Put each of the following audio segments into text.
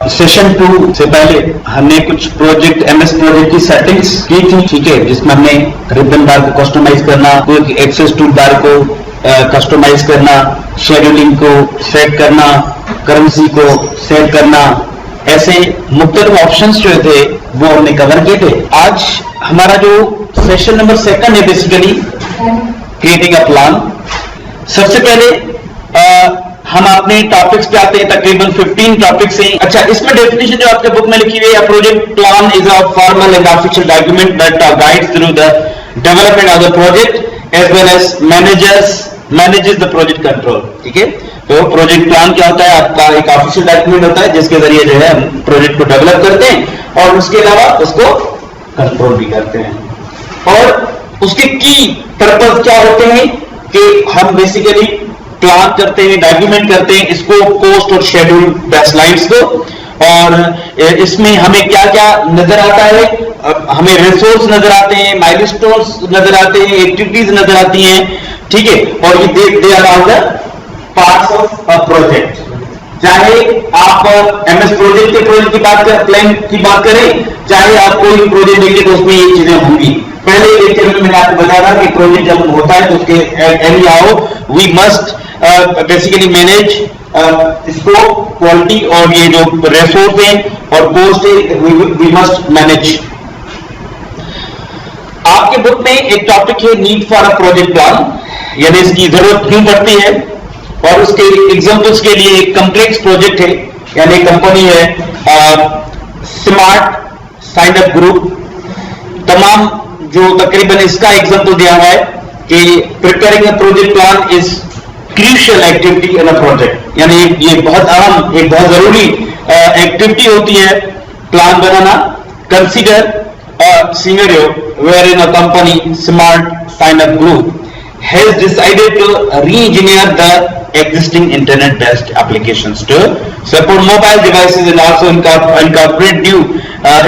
Session 2 से पहले हमने कुछ प्रोजेक्ट एमएस प्रोजेक्ट की सेटिंग्स की थी, ठीक है, जिसमें हमने रिबन बार को कस्टमाइज करना, क्विक एक्सेस टूल बार को कस्टमाइज करना, शेड्यूलिंग को सेट करना, करेंसी को सेट करना, ऐसे मुख्तलिफ ऑप्शंस जो थे वो हमने कवर किए थे। आज हमारा जो सेशन नंबर 2 है बेसिकली क्रिएटिंग अ प्लान। सबसे पहले हम अपने टॉपिक्स पे आते हैं, तकरीबन 15 टॉपिक्स हैं। अच्छा, इसमें डेफिनेशन जो आपके बुक में लिखी हुई है, project plan is a formal and official document that guides through the development of the project as well as manages the project control. ठीक है, तो प्रोजेक्ट प्लान क्या होता है? आपका एक ऑफिशियल डॉक्यूमेंट होता है जिसके जरिए जो है हम प्रोजेक्ट को डेवलप करते हैं और उसके अलावा उसको कंट्रोल भी करते हैं। और उसके की पर्पज क्या होते हैं कि हम बेसिकली प्लान करते हैं, डॉक्यूमेंट करते हैं इसको, कोस्ट और शेड्यूल बेसलाइन्स को, और इसमें हमें क्या क्या नजर आता है? हमें रिसोर्स नजर आते हैं, माइलस्टोन्स नजर आते हैं, एक्टिविटीज नजर आती हैं, ठीक है, और ये they are all the parts of a project. चाहे आप एमएस प्रोजेक्ट के प्रोजेक्ट की बात करें, प्लान की बात करें, चाहे आप कोई प्रोजेक्ट देखें तो उसमें ये चीजें होंगी। पहले लेक्चर में मैंने आपको बताया था कि प्रोजेक्ट जब होता है तो उसके anyhow we must basically manage scope, quality और ये जो रिसोर्स है और कोस्ट है, वी मस्ट मैनेज। आपके बुक में एक टॉपिक है need for a project plan, यानी इसकी जरूरत क्यों पड़ती है, और उसके एग्जांपल्स के लिए एक कॉम्प्लेक्स प्रोजेक्ट है, यानी कंपनी है स्मार्ट साइन अप ग्रुप। तमाम जो तकरीबन इसका एग्जांपल दिया हुआ है कि preparing a project plan is crucial activity in a project, यानी ये बहुत अहम, एक बहुत जरूरी एक्टिविटी होती है प्लान बनाना। Consider a scenario where in a company smart sign up group has decided to re-engineer the existing internet-based applications to support mobile devices and also incorporate new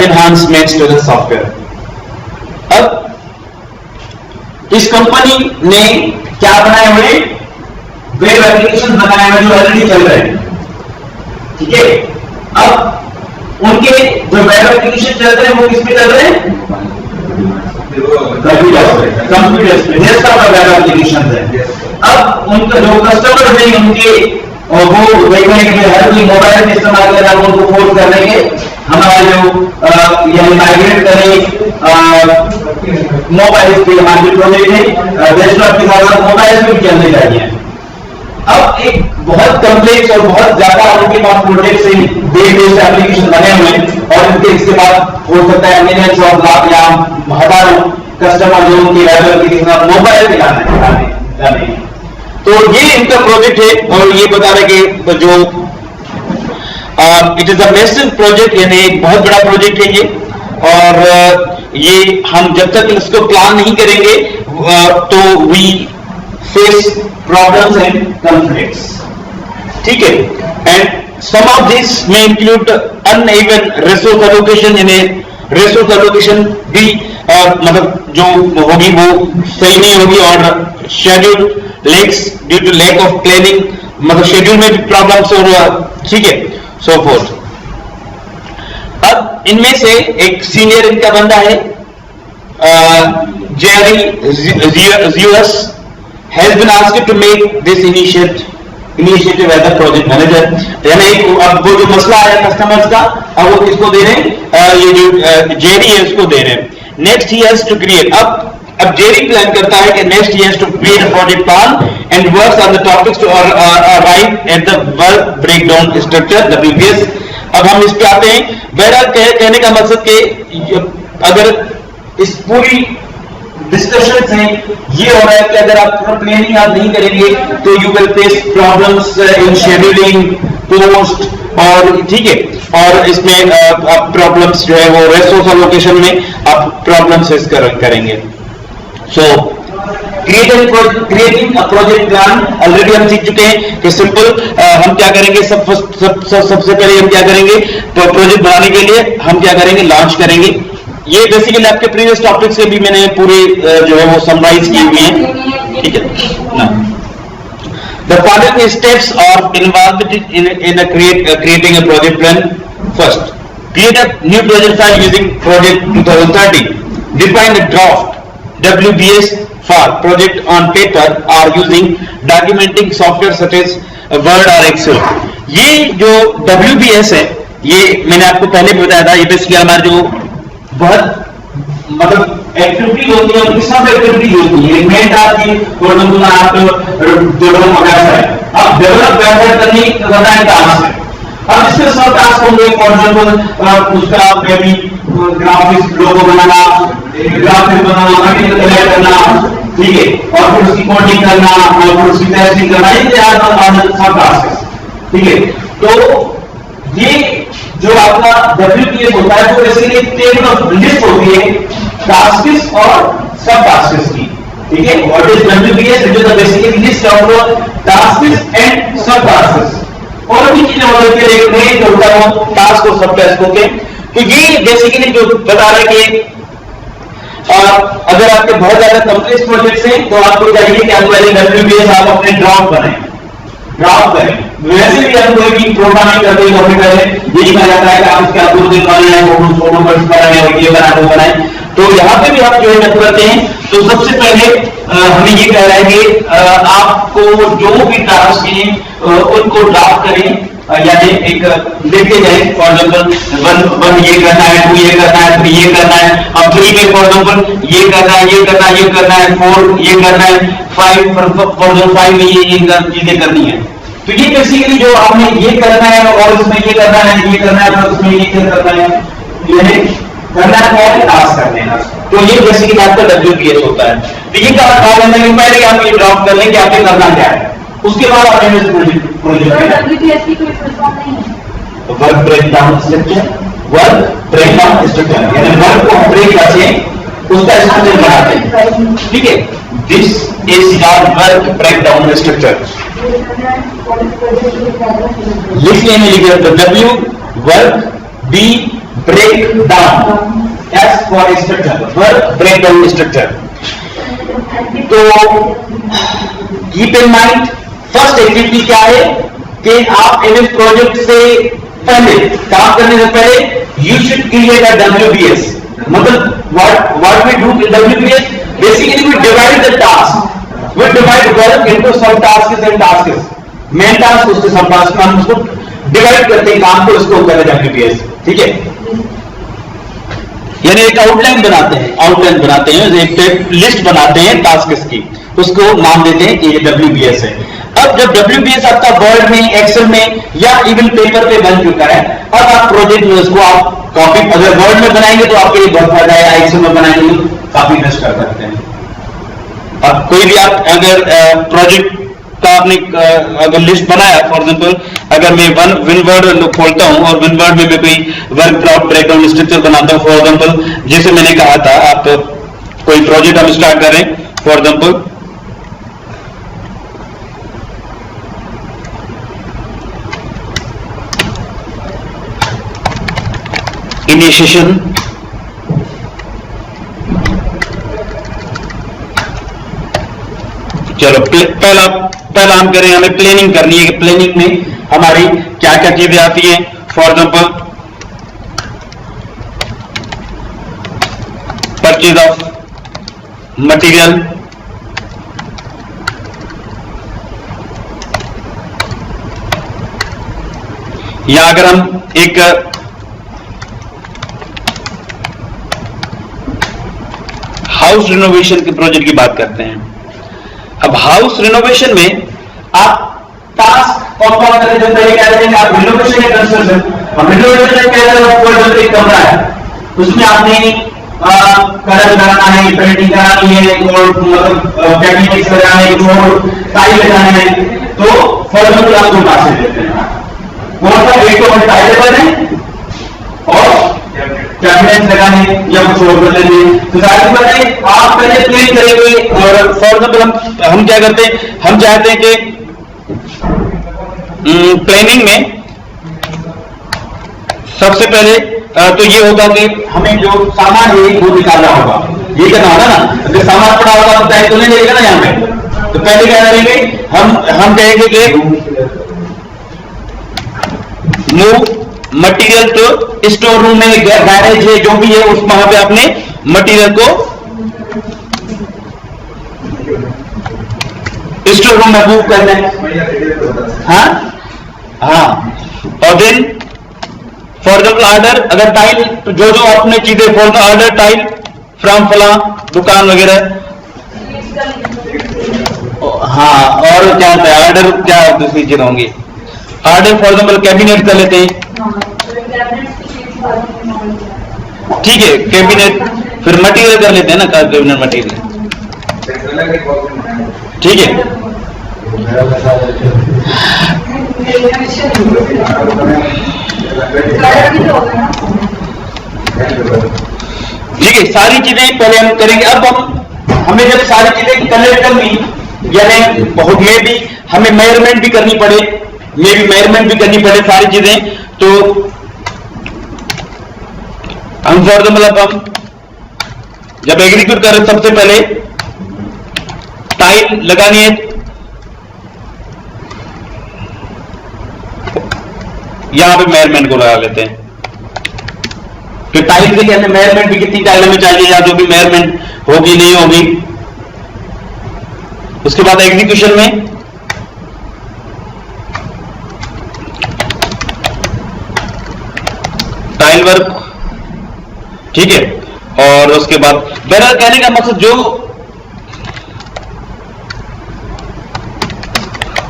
enhancements to the software. अब इस company ने क्या बनाए हुए? Web application बनाए हुए जो already चल रहे हैं, ठीक है। अब उनके जो वेब एप्लीकेशन चल रहे हैं वो किस पे चल रहे हैं? कंप्यूटर्स पे, डेस्कटॉप पर वेब एप्लीकेशन है। अब उनका जो कस्टमर है उनके वो देखेंगे हर कोई मोबाइल में इस्तेमाल कर रहा है, उनको फोर्स कर देंगे हमारे जो यानी माइग्रेट करें मोबाइल पे। हमारे प्रोजेक्ट है डेस्कटॉप के साथ मोबाइल पे भी चलने चाहिए। अब एक बहुत कॉम्प्लेक्स और बहुत ज्यादा उनके पास प्रोजेक्ट से बेस्ड एप्लीकेशन बने हुए हैं और इनके इसके बाद हो सकता है मिलियंस ऑफ लाख या हजारों कस्टमर जो उनकी वेब एप्लीकेशन मोबाइल पे जाने। तो ये इनका प्रोजेक्ट है और ये बता रहे कि जो it is a massive project, यानी एक बहुत बड़ा प्रोजेक्ट है ये, और ये हम जब तक इसको प्लान नहीं करेंगे तो we face problems and conflicts, ठीक है। And some of this may include uneven resource allocation, यानी रिसोर्स एलोकेशन भी मतलब जो होगी वो सही नहीं होगी, और schedule lags due to lack of planning, मतलब शेड्यूल में भी प्रॉब्लम्स और ठीक है सो फोर्थ। अब इनमें से एक सीनियर इनका बंदा है Jerry Zeus has been asked to make this initiative as a project manager, यानी अब वो जो मसला आया कस्टमर्स का, अब वो किसको दे रहे हैं? ये जो जेरी है उसको दे रहे हैं। Next he has to create, अब जेरी प्लान करता है कि next he has to create a project plan and works on the topics to arrive at the work breakdown structure the previous. अब हम इस पे आते हैं। बहरहाल कहने का मकसद कि अगर इस पूरी डिस्कशन से ये हो रहा है कि अगर आप प्लानिंग आप नहीं करेंगे तो you will face problems in scheduling, post, और ठीक है, और इसमें प्रॉब्लम्स जो है वो रिसोर्स एलोकेशन में आप प्रॉब्लम्स फेस करेंगे। सो creating a project plan already हम सीख चुके हैं कि सिंपल हम क्या करेंगे, सबसे पहले हम क्या करेंगे तो प्रोजेक्ट बनाने के लिए हम क्या करेंगे, लॉन्च करेंगे। ये बेसिकली आपके प्रीवियस टॉपिक से भी मैंने पूरे जो है वो समराइज की हुई है, ठीक है ना। The following steps are involved in creating a project plan First, create a new project file using project 2030. Define the draft WBS for project on paper or using documenting software such as Word or Excel. ये जो WBS है, ये मैंने आपको पहले भी बताया था, ये बेसिकली हमारे जो बहुत मतलब एक्टिविटी होती है, उनकी सब एक्टिविटी होती है। मेन टास्क की आप डेवलप वगैरह है, अब डेवलप वेबसाइट करना है टास्क है। अब इसके सब टास्क होंगे, फॉर एग्जाम्पल उसका बेबी ग्राफिक्स लोगो बनाना, ग्राफिक्स बनाना, मटेरियल कलेक्ट करना, ठीक है, और फिर उसकी कोडिंग करना और फिर उसकी टेस्टिंग करना, ये सब टास्क है, ठीक है। तो ये जो आपका WBS होता है वो बेसिकली टेबल ऑफ लिस्ट होती है टास्क्स और सब टास्क्स की, ठीक है। What is WBS? It is the basically list of tasks and सब टास्क्स। और भी चीजें होती है, एक रेंज होता है वो टास्क और सब टास्कों के। तो ये बेसिकली जो बता रहा है कि अगर आपके बहुत ज्यादा कंप्लेक्स प्रोजेक्ट्स हैं तो आपको चाहिए कि आप पहले WBS आप अपने ड्राफ्ट बनाएं, ड्राफ्ट करें। वैसे भी हम कोई भी प्रोग्रामिंग करते हैं तो पहले यही कहा जाता है कि आप इसके आपूर्ति दिन बनाए, फोटो बनाए और ये बनाए वो बनाए। तो यहाँ पे भी आप जो है करते हैं तो सबसे पहले हमें ये कह रहा है कि आपको जो भी टास्क हैं उनको ड्राफ्ट करें, यानी एक लिखते जाए। फॉर एग्जाम्पल वन ये करना है, 2 ये करना है, 3 ये करना है, अब 3 में फॉर एग्जाम्पल ये करना है, ये करना है, ये करना है, 4 ये करना है, 5 फॉर एग्जाम्पल 5 में ये चीजें करनी है। तो ये बेसिकली जो आपने ये करना है और इसमें ये करना है, ये करना है और इसमें ये करना है, ये करना है टास्क करने का। तो ये बेसिकली आपका WBS होता है। तो ये कहा करने के पहले आप ये ड्राफ्ट कर लें कि आपको करना क्या है, उसके बाद आप WBS की कोई फॉर्म नहीं है। Work breakdown structure, work breakdown structure यानी वर्क को ब्रेक करके उसका स्ट्रक्चर बनाते हैं, ठीक है। This is your work breakdown structure. लिख लेने लिखे तो W work, B break down, S for structure, work breakdown structure. तो keep in mind first activity क्या है कि आप MS प्रोजेक्ट से पहले काम करने से पहले you should create a WBS। मतलब what we do in WBS, basically we divide the task, we divide work into sub tasks and tasks. Main task उसके सब टास्क हम उसको डिवाइड करते हैं, काम को इसको करते हैं WBS, ठीक है। यानी एक आउटलाइन बनाते हैं, एक लिस्ट बनाते हैं टास्क्स की, उसको नाम देते हैं कि ये WBS है। अब जब WBS आपका वर्ड में, एक्सेल में या इवन पेपर पे बन चुका है, अब आप प्रोजेक्ट में उसको आप कॉपी, अगर वर्ड में बनाएंगे तो आपके लिए बहुत फायदा है, एक्सेल में बनाएंगे तो काफी बेस्ट कर सकते हैं। अब कोई भी आप अगर प्रोजेक्ट का आपने अगर लिस्ट बनाया, फॉर एग्जांपल अगर मैं विनवर्ड खोलता हूं और विनवर्ड में मैं कोई वर्क ब्रेकडाउन स्ट्रक्चर बनाता हूं, फॉर एग्जांपल जैसे मैंने कहा था, आप कोई प्रोजेक्ट हम स्टार्ट करें, फॉर एग्जांपल इनिशिएशन, चलो पहला हम करें, हमें प्लानिंग करनी है कि प्लानिंग में हमारी क्या क्या चीजें आती हैं। For example purchase of material, या अगर हम एक हाउस रिनोवेशन के प्रोजेक्ट की बात करते हैं। अब हाउस रिनोवेशन में आप टास्क कौन कौन करें, जो पहले कह रहे हैं आप रिनोवेशन या कंस्ट्रक्शन, और रिनोवेशन कह रहे हैं एक कमरा है उसमें आपने कलर लगाना है, पेंटिंग करानी है, और मतलब कैबिनेट्स लगाना है, और टाइल लगाना है, तो फॉर्मल आप दो टास्क देते हैं। कौन सा, एक तो टाइल लगाना है और कैबिनेट्स लगाने या कुछ और कर लेंगे। तो जाहिर बात है आप पहले प्लान करेंगे, और फॉर एग्जाम्पल हम क्या करते हैं, हम चाहते हैं कि प्लानिंग में सबसे पहले तो ये होगा कि हमें जो सामान है वो निकालना होगा, ये करना होगा ना। अगर सामान पड़ा होगा तो टाइम तो नहीं लगेगा ना यहाँ पे। तो पहले क्या करेंगे, हम कहेंगे कि मूव मटेरियल तो स्टोर रूम में, गैरेज है, जो भी है उस वहां पे आपने मटेरियल को स्टोर रूम में मूव करना है। हाँ हाँ, और देन फॉर द ऑर्डर, अगर टाइल तो जो जो आपने चीजें for the order tile from फला दुकान वगैरह। हाँ, और क्या होता है ऑर्डर, क्या दूसरी चीज होंगी ऑर्डर फॉर एग्जाम्पल कैबिनेट कर लेते हैं, ठीक है कैबिनेट, फिर मटेरियल कर लेते हैं ना, कैबिनेट मटेरियल, ठीक है। ठीक है, सारी चीजें पहले हम करेंगे। अब हमें जब सारी चीजें कलेक्ट करनी, यानी बहुत में भी हमें मेजरमेंट भी करनी पड़े, सारी चीजें, तो हम फॉर द मतलब हम जब एग्जीक्यूट करें सबसे पहले टाइल लगानी है, यहां पे मेजरमेंट को लगा लेते हैं, कि टाइल के लिए हमें मेजरमेंट भी कितनी टाइल हमें चाहिए, या जो भी मेजरमेंट होगी नहीं होगी। उसके बाद एग्जीक्यूशन में टाइल वर्क, ठीक है। और उसके बाद बहरहाल कहने का मकसद जो,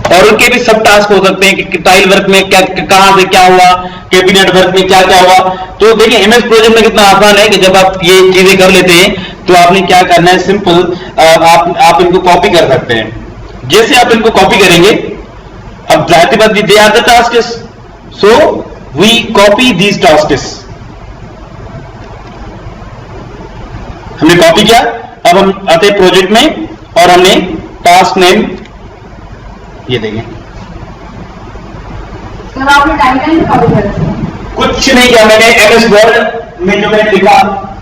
और उनके भी सब टास्क हो सकते हैं कि टाइल वर्क में क्या, कहां से क्या हुआ, कैबिनेट वर्क में क्या क्या हुआ। तो देखिए एमएस प्रोजेक्ट में कितना आसान है कि जब आप ये चीजें कर लेते हैं तो आपने क्या करना है, सिंपल आप इनको कॉपी कर सकते हैं। जैसे आप इनको कॉपी करेंगे, अब जाहिर सी बात they are the tasks, so we copy these tasks, हमने कॉपी किया। अब हम आते प्रोजेक्ट में और हमने टास्क नेम ये देंगे, आपने टाइमलाइन कॉपी कर दिया, कुछ नहीं किया मैंने, एमएस वर्ड में जो मैंने लिखा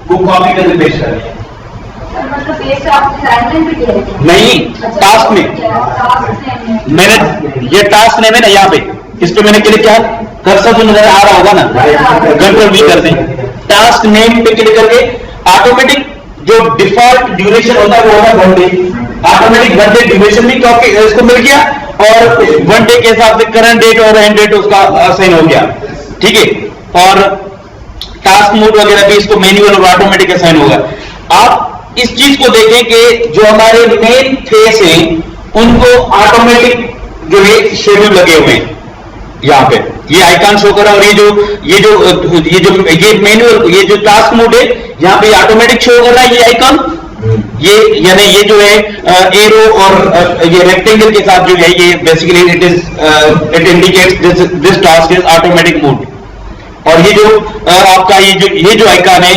वो कॉपी करके पेस्ट कर दिया। मतलब पेस्ट आपने टाइमलाइन पे किया है? नहीं, टास्क में मैंने, ये टास्क नेम है ना, यहाँ पे इस पे मैंने क्लिक किया, कर्सर जो नजर आ रहा होगा ना, कंट्रोल भी कर दें, टास्क नेम पे क्लिक करके ऑटोमेटिक जो डिफॉल्ट ड्यूरेशन होता है वो होगा 1 डे, ऑटोमेटिक 1 डे ड्यूरेशन भी क्योंकि इसको मिल गया, और 1 डे के हिसाब से करंट डेट और एंड डेट उसका असाइन हो गया, ठीक है। और टास्क मोड वगैरह भी इसको मैन्युअल और ऑटोमेटिक असाइन होगा। आप इस चीज को देखें कि जो हमारे मेन फेस हैं उनको ऑटोमेटिक जो है शेड्यूल लगे हुए हैं, यहां पे ये आइकन शो कर रहा है, और ये मैनुअल, ये जो टास्क मोड है यहां पे ऑटोमेटिक शो कर रहा है ये आइकन, ये यानी ये जो है एरो और ये रेक्टेंगल के साथ जो है ये basically it indicates this task is automatic mode. और ये जो आपका ये जो आइकन है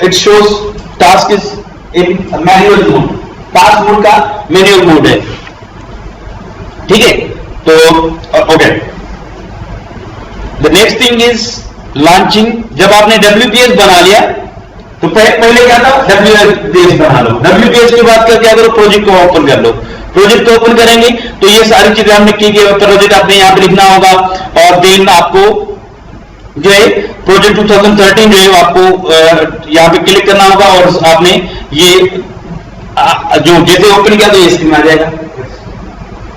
it shows task is in manual mode, task mode का मैनुअल मोड है, ठीक है। तो okay, the next thing is launching. जब आपने WPS बना लिया तो पहले क्या था, WPS बना लो, WPS की बात करके अगर प्रोजेक्ट को ओपन कर लो, प्रोजेक्ट को ओपन करेंगे तो ये सारी चीजें हमने की, प्रोजेक्ट आपने यहाँ पे लिखना होगा, और देन आपको जो है प्रोजेक्ट 2013 जो है आपको यहाँ पे क्लिक करना होगा, और आपने ये जो जैसे ओपन किया तो ये स्क्रीन आ जाएगा।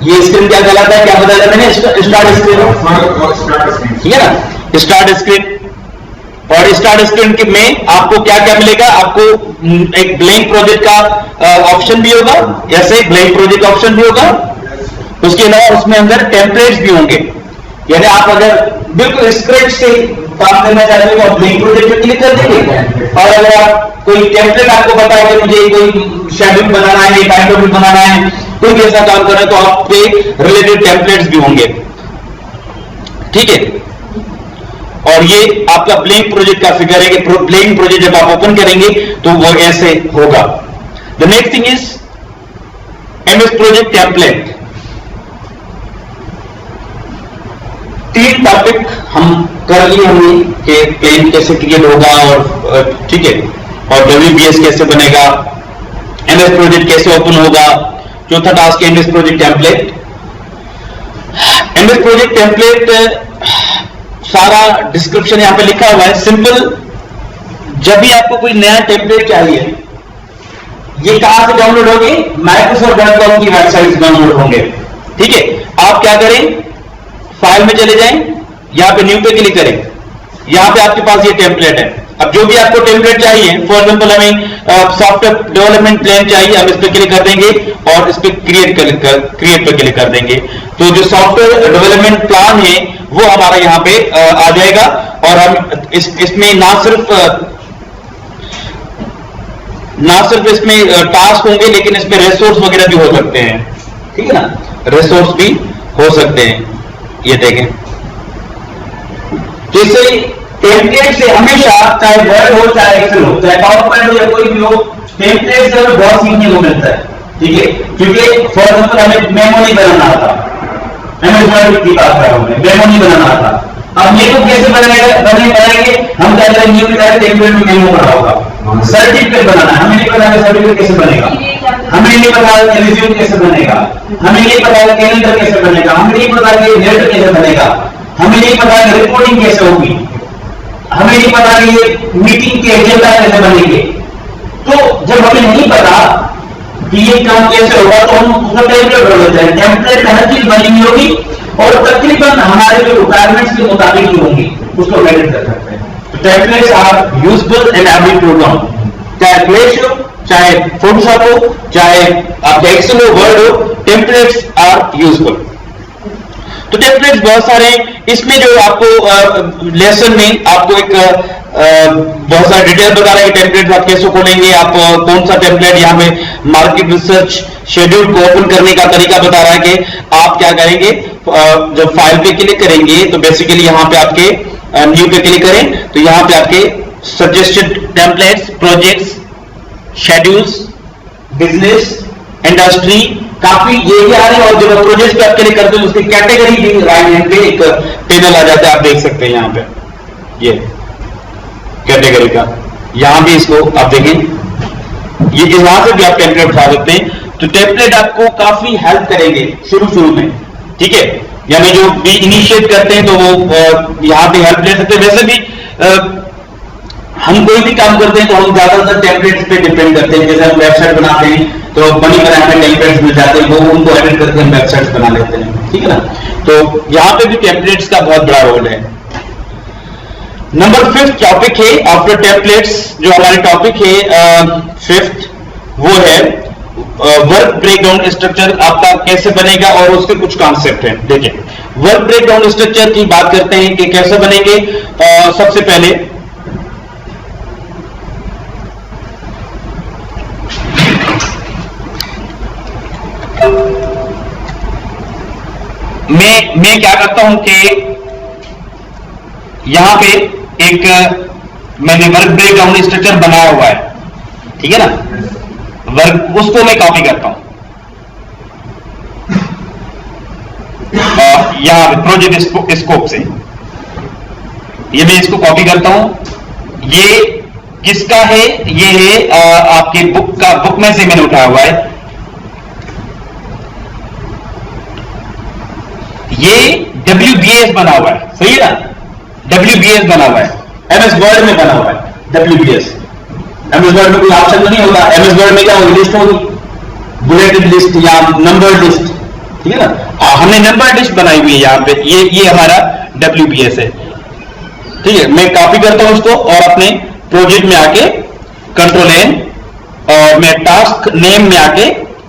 ये स्क्रीन क्या कहलाता है, क्या बताया मैंने, स्टार्ट स्क्रीन, ठीक है ना, स्टार्ट स्क्रीन। और स्टार्ट स्क्रीन में आपको क्या क्या मिलेगा, आपको एक ब्लैंक प्रोजेक्ट का ऑप्शन भी होगा, ऐसे ब्लैंक प्रोजेक्ट ऑप्शन भी होगा, उसके अलावा उसमें अंदर टेम्पलेट्स भी होंगे, यानी आप अगर बिल्कुल स्क्रैच से काम करना चाहते हो तो ब्लैंक प्रोजेक्ट पे क्लिक कर देंगे, और अगर आप कोई टेम्पलेट आपको बताओ कि मुझे कोई शेड्यूल बनाना है, टाइम टेबल बनाना है, कोई भी ऐसा काम करना है तो आप पे रिलेटेड टेम्पलेट्स भी होंगे, ठीक है। और ये आपका ब्लैंक प्रोजेक्ट का फिगर है कि ब्लैंक प्रोजेक्ट जब आप ओपन करेंगे तो वो ऐसे होगा। The next thing is MS project template. 3 topic हम कर लिए हमने कि प्लेन कैसे क्रिएट होगा, और ठीक है, और WPS कैसे बनेगा, एमएस प्रोजेक्ट कैसे ओपन होगा, चौथा task MS project template. MS project template सारा डिस्क्रिप्शन यहां पे लिखा हुआ है। सिंपल, जब भी आपको कोई नया टेम्पलेट चाहिए, ये कहां से डाउनलोड होंगे? Microsoft.com की वेबसाइट से डाउनलोड होंगे। ठीक है, आप क्या करें, फाइल में चले जाएं, यहां पे न्यू पे क्लिक करें, यहां पे आपके पास ये टेम्पलेट है। अब जो भी आपको टेम्पलेट चाहिए, फॉर एग्जांपल हमें सॉफ्टवेयर डेवलपमेंट प्लान चाहिए, हम इस पे क्लिक कर देंगे और इस पे क्रिएट पे क्लिक कर देंगे। तो जो सॉफ्टवेयर डेवलपमेंट प्लान है वो हमारा यहां पे आ जाएगा और हम इसमें ना सिर्फ इसमें टास्क होंगे, लेकिन इसमें रिसोर्स वगैरह भी हो सकते हैं। ठीक है ना, रिसोर्स भी हो सकते हैं। ये देखें, जैसे टेम्पलेट से हमेशा, चाहे वर्ड हो चाहे एक्सेल हो चाहे पावर पॉइंट हो या कोई भी हो, टेम्पलेट से हमें बहुत सीखने को मिलता है। ठीक है, क्योंकि फॉर एग्जांपल हमें मेमो नहीं बनाना था, मैंने की बात कर रहा हूं, मेमो नहीं बनाना था। अब मेमो कैसे बनाएंगे? हम क्या करेंगे, न्यू टेम्पलेट में मेमो बना होगा। सर्टिफिकेट बनाना, हमें नहीं पता सर्टिफिकेट कैसे बनेगा, हमें नहीं पता रिज्यूम कैसे बनेगा, हमें नहीं पता कैलेंडर कैसे बनेगा, हमें नहीं पता कि लेटर कैसे बनेगा, हमें नहीं पता कि रिपोर्टिंग कैसे होगी, हमें नहीं पता कि ये मीटिंग के एजेंडा कैसे बनेंगे। तो जब हमें नहीं पता कि ये काम कैसे होगा तो हम उसका टेम्पलेट बना लेते हैं। टेम्पलेट में हर चीज बनी हुई होगी और तकरीबन हमारे जो रिक्वायरमेंट्स के मुताबिक ही होंगी, उसको एडिट कर सकते हैं। तो templates are useful in every program, चाहे फ्लैश हो, चाहे फोटोशॉप हो, चाहे आप एक्सेल हो, वर्ड हो, टेम्पलेट्स आर यूजफुल। तो टेम्पलेट्स बहुत सारे हैं। इसमें जो आपको लेसन में आपको एक बहुत सारा डिटेल बता रहा है कि टेम्पलेट आप कैसे खोलेंगे, आप कौन सा टेम्पलेट, यहाँ पे मार्केट रिसर्च शेड्यूल को ओपन करने का तरीका बता रहा है कि आप क्या करेंगे। जब फाइल पे क्लिक करेंगे तो बेसिकली यहाँ पे आपके न्यू पे क्लिक करें तो यहाँ पे आपके suggested templates, projects, schedules, business, industry, काफी ये भी आ रहे हैं। और जब प्रोजेक्ट पे आप क्लिक करते हैं उसकी कैटेगरी भी राइट हैंड पे एक टेबल आ जाता है, आप देख सकते हैं यहाँ पे ये कैटेगरी का। यहां भी इसको आप देखें, ये यहां से भी आप टेम्पलेट उठा सकते हैं। तो टेम्पलेट आपको काफी हेल्प करेंगे शुरू में। ठीक है, यानी जो भी इनिशिएट करते हैं तो वो यहां पे हेल्प ले सकते हैं। वैसे भी हम कोई भी काम करते हैं तो हम ज्यादातर टेम्पलेट्स पे डिपेंड करते हैं। जैसे हम वेबसाइट बनाते हैं तो बनी बनाए हमें टेम्पलेट्स मिल जाते हैं, वो उनको एडिट करके हम वेबसाइट्स बना लेते हैं। ठीक है ना, तो यहां पे भी टेम्पलेट्स का बहुत बड़ा रोल है। नंबर 5 टॉपिक है आफ्टर टेम्पलेट्स, जो हमारे टॉपिक है 5th, वो है वर्क ब्रेकडाउन स्ट्रक्चर आपका कैसे बनेगा और उसके कुछ कॉन्सेप्ट हैं। देखिए, वर्क ब्रेकडाउन स्ट्रक्चर की बात करते हैं कि कैसे बनेंगे। सबसे पहले मैं क्या करता हूं कि यहां पे एक मैंने वर्क ब्रेकडाउन स्ट्रक्चर बनाया हुआ है। ठीक है ना, वर्क उसको मैं कॉपी करता हूं यहां पे प्रोजेक्ट स्कोप से, ये मैं इसको कॉपी करता हूं। ये किसका है? ये है आपके बुक में से मैंने उठाया हुआ है। ये WBS बना हुआ है, सही है ना, WBS बना हुआ है, MS वर्ड में बना हुआ है WBS। MS वर्ड में कोई ऑप्शन नहीं होता। MS वर्ड में क्या होगी? लिस्ट होगी, बुलेटेड लिस्ट या नंबर लिस्ट। ठीक है ना, हमने नंबर लिस्ट बनाई हुई है यहाँ पे, ये हमारा WBS है। ठीक है, मैं कॉपी करता हूं उसको और अपने प्रोजेक्ट में आके कंट्रोल N और मैं टास्क नेम में आके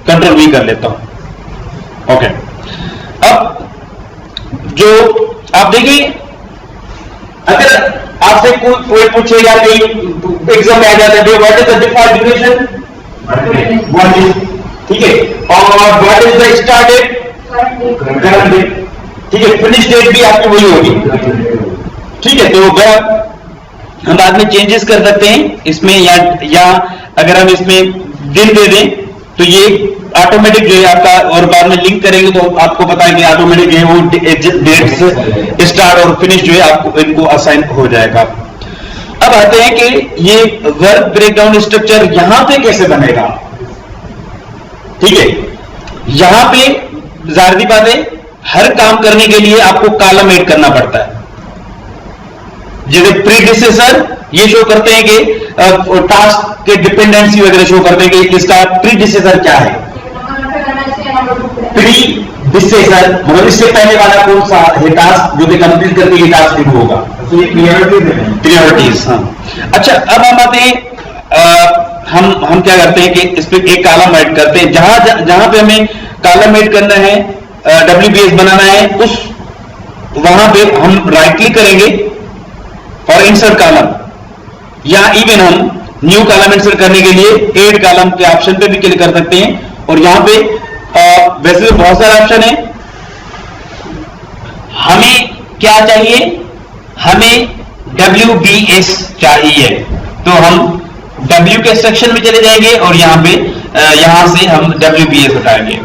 कंट्रोल V कर लेता हूं। ओके, अब जो आप देखिए, अगर आपसे कोई पूछेगा कि एग्जाम में आ जाता है what is the default duration, ठीक है, और what is the start date, current date. ठीक है, फिनिश डेट भी आपकी वही होगी। ठीक है, तो अगर हम बाद में चेंजेस कर सकते हैं इसमें, या अगर हम इसमें दिन दे दें तो ये ऑटोमेटिक जो है आपका, और बाद में लिंक करेंगे तो आपको पता है कि ऑटोमेटिक जो है वो डेट से स्टार्ट और फिनिश जो है आपको इनको असाइन हो जाएगा। अब आते हैं कि ये वर्क ब्रेकडाउन स्ट्रक्चर यहां पे कैसे बनेगा। ठीक है, यहां पे जाहिर सी बात है हर काम करने के लिए आपको कॉलम ऐड करना पड़ता है। जैसे प्रीडिसेसर ये शो करते हैं कि टास्क के डिपेंडेंसी वगैरह शो करते हैं कि इसका प्रीडिसेसर क्या है। प्रीडिसेसर मतलब इससे पहले वाला कौन सा है टास्क जो कि कंप्लीट करके ये टास्क शुरू होगा। तो ये प्रियोरिटीज। हाँ, अच्छा, अब हम आते हैं, हम क्या करते हैं कि इस पे एक कॉलम ऐड करते हैं, जहां पे हमें कॉलम ऐड करना है, WBS बनाना है, उस वहां पे हम राइट क्लिक करेंगे और इंसर्ट कॉलम, या इवन हम न्यू कॉलम इंसर्ट करने के लिए ऐड कॉलम के ऑप्शन पे भी क्लिक कर सकते हैं। और यहां पे वैसे तो बहुत सारे ऑप्शन है, हमें क्या चाहिए, हमें WBS चाहिए, तो हम W के सेक्शन में चले जाएंगे और यहां से हम WBS उठाएंगे।